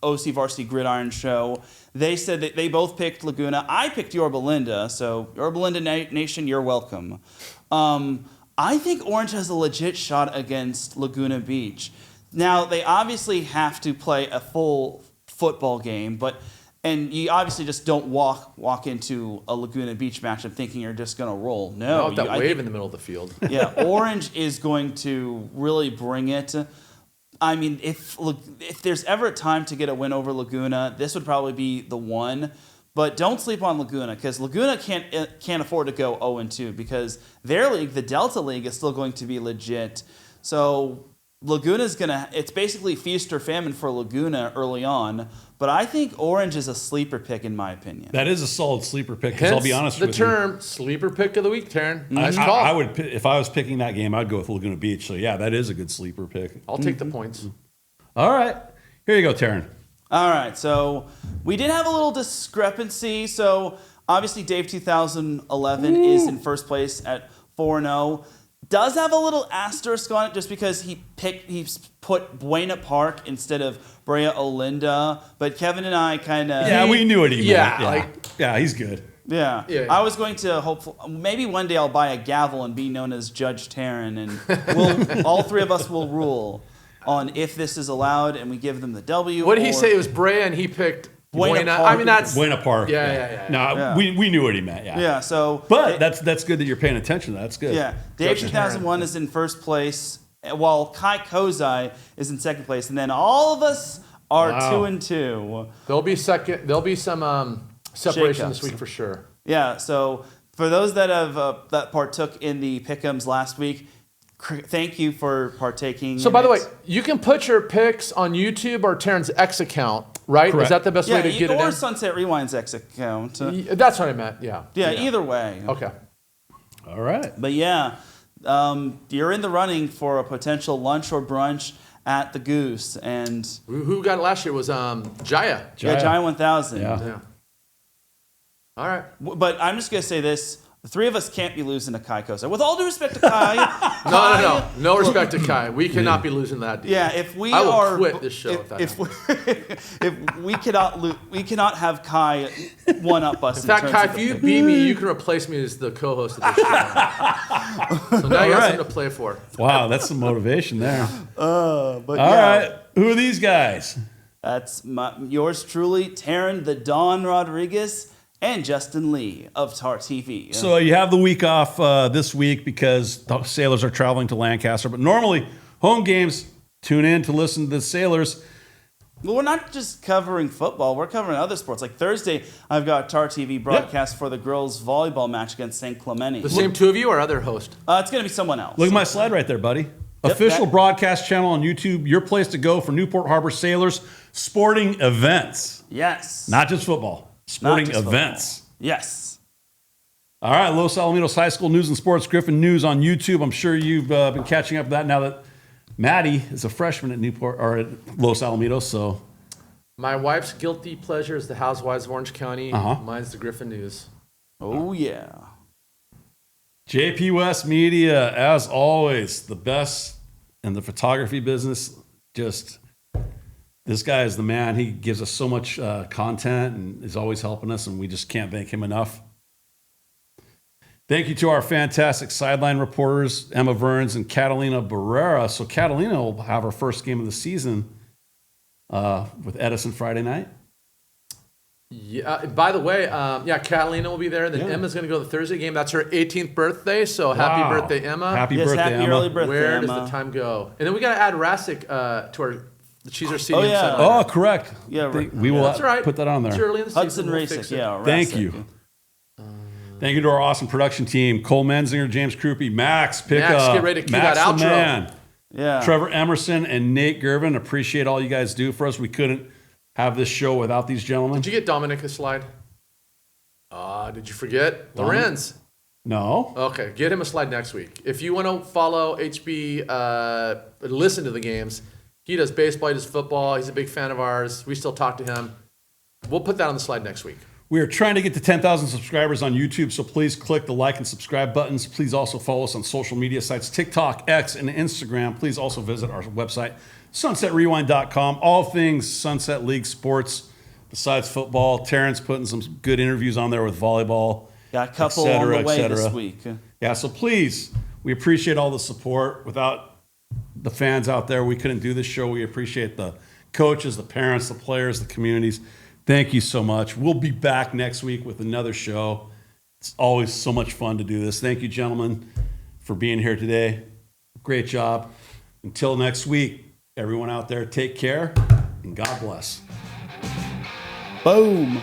OC Varsity Gridiron show. They said that they both picked Laguna. I picked Yorba Linda, so Yorba Linda Nation, you're welcome. I think Orange has a legit shot against Laguna Beach. Now, they obviously have to play a full football game, and you obviously just don't walk into a Laguna Beach matchup thinking you're just going to roll. No. With that wave in the middle of the field. Yeah, Orange is going to really bring it. I mean, if there's ever a time to get a win over Laguna, this would probably be the one. But don't sleep on Laguna because Laguna can't afford to go 0-2 because their league, the Delta League, is still going to be legit. So Laguna's it's basically feast or famine for Laguna early on, but I think Orange is a sleeper pick in my opinion. That is a solid sleeper pick. Because I'll be honest the with you. term sleeper pick of the week, Teran. Nice I, call. I would, if I was picking that game, I'd go with Laguna Beach. So yeah, that is a good sleeper pick. I'll take the points. All right, here you go, Teran. All right, so we did have a little discrepancy. So obviously, Dave 2011 is in first place at 4-0. Does have a little asterisk on it just because he put Buena Park instead of Brea Olinda. But Kevin and I kind of Yeah, we knew what he meant. Yeah, Yeah, he's good. Yeah. Yeah. I was going to hopefully maybe one day I'll buy a gavel and be known as Judge Teran, and we'll all three of us will rule on if this is allowed, and we give them the W. What did he say? It was Brea, and he picked Buena Buena. Park. I mean, that's Buena Park. Yeah. No, Yeah. we knew what he meant. Yeah. Yeah. So But that's good that you're paying attention. That's good. yeah, Dave Judge 2001 is in first place, while Kai Kozai is in second place, and then all of us are Wow. 2-2. There'll be second. There'll be some separation this Shakeups. week for sure. Yeah. So for those that have that partook in the pick'ems last week, thank you for partaking. So, in by the it. way, you can put your picks on YouTube or Teran's X account, right? Correct. Is that the best way to get it or in? Sunset Rewind's X account. That's what I meant. Yeah. Either way. Okay. All right. But yeah, you're in the running for a potential lunch or brunch at the Goose, and Who got it last year was Jaya. yeah, Giant 1000. Yeah. Yeah. All right. But I'm just gonna say this: the three of us can't be losing to Kai Kozai. With all due respect to Kai, No respect to Kai. We cannot be losing that deal. Yeah, if we I will are quit this show if that if we cannot have Kai one up us. In fact, terms Kai, of if the you pick. beat me, you can replace me as the co-host of this show. So now you got something to play for. Wow, that's some motivation there. But All yeah, right. Who are these guys? that's yours truly, Teran the Don Rodriguez. And Justin Lee of TAR TV. So you have the week off this week because the Sailors are traveling to Lancaster. But normally, home games, tune in to listen to the Sailors. Well, we're not just covering football. We're covering other sports. Like Thursday, I've got TAR TV broadcast for the girls' volleyball match against St. Clemente. The same two of you or other host? It's going to be someone else. Look at my slide right there, buddy. Official broadcast channel on YouTube. Your place to go for Newport Harbor Sailors sporting events. Yes. Not just football. Not Sporting just events. football. Yes. All right, Los Alamitos High School News and Sports, Griffin News on YouTube. I'm sure you've been catching up with that now that Maddie is a freshman at Newport or at Los Alamitos. So My wife's guilty pleasure is the Housewives of Orange County. Mine's the Griffin News. Oh, yeah. JP West Media, as always, the best in the photography business. Just this guy is the man. He gives us so much content and is always helping us, and we just can't thank him enough. Thank you to our fantastic sideline reporters, Emma Verns and Catalina Barrera. So Catalina will have her first game of the season with Edison Friday night. Yeah. By the way, Catalina will be there. Then Emma's going to go to the Thursday game. That's her 18th birthday. So happy birthday, Emma. Happy Yes, birthday, happy Emma. early birthday, Where Emma. does the time go? And then we got to add Rasik to our. She's our senior. yeah. sideline. Oh, correct. Yeah, right. We will That's all right. put that on It's there. early in the season. Hudson We'll fix Racing. it. Yeah. Thank Rasic. you. Thank you to our awesome production team, Cole Menzinger, James Krupe, Max Pickup, Max, get ready to cue Max that the outro. Man, Yeah. Trevor Emerson, and Nate Gervin. Appreciate all you guys do for us. We couldn't have this show without these gentlemen. Did you get Dominic a slide? Did you forget? Lorenz. No. Okay, get him a slide next week. If you want to follow HB, listen to the games. He does baseball, he does football. He's a big fan of ours. We still talk to him. We'll put that on the slide next week. We are trying to get to 10,000 subscribers on YouTube, so please click the like and subscribe buttons. Please also follow us on social media sites, TikTok, X, and Instagram. Please also visit our website, sunsetrewind.com. All things Sunset League sports besides football. Terran's putting some good interviews on there with volleyball. Got a couple et cetera, on the way et cetera. this week. Yeah, so please, we appreciate all the support. Without the fans out there, we couldn't do this show. We appreciate the coaches, the parents, the players, the communities. Thank you so much. We'll be back next week with another show. It's always so much fun to do this. Thank you, gentlemen, for being here today. Great job. Until next week, everyone out there, take care and God bless. Boom.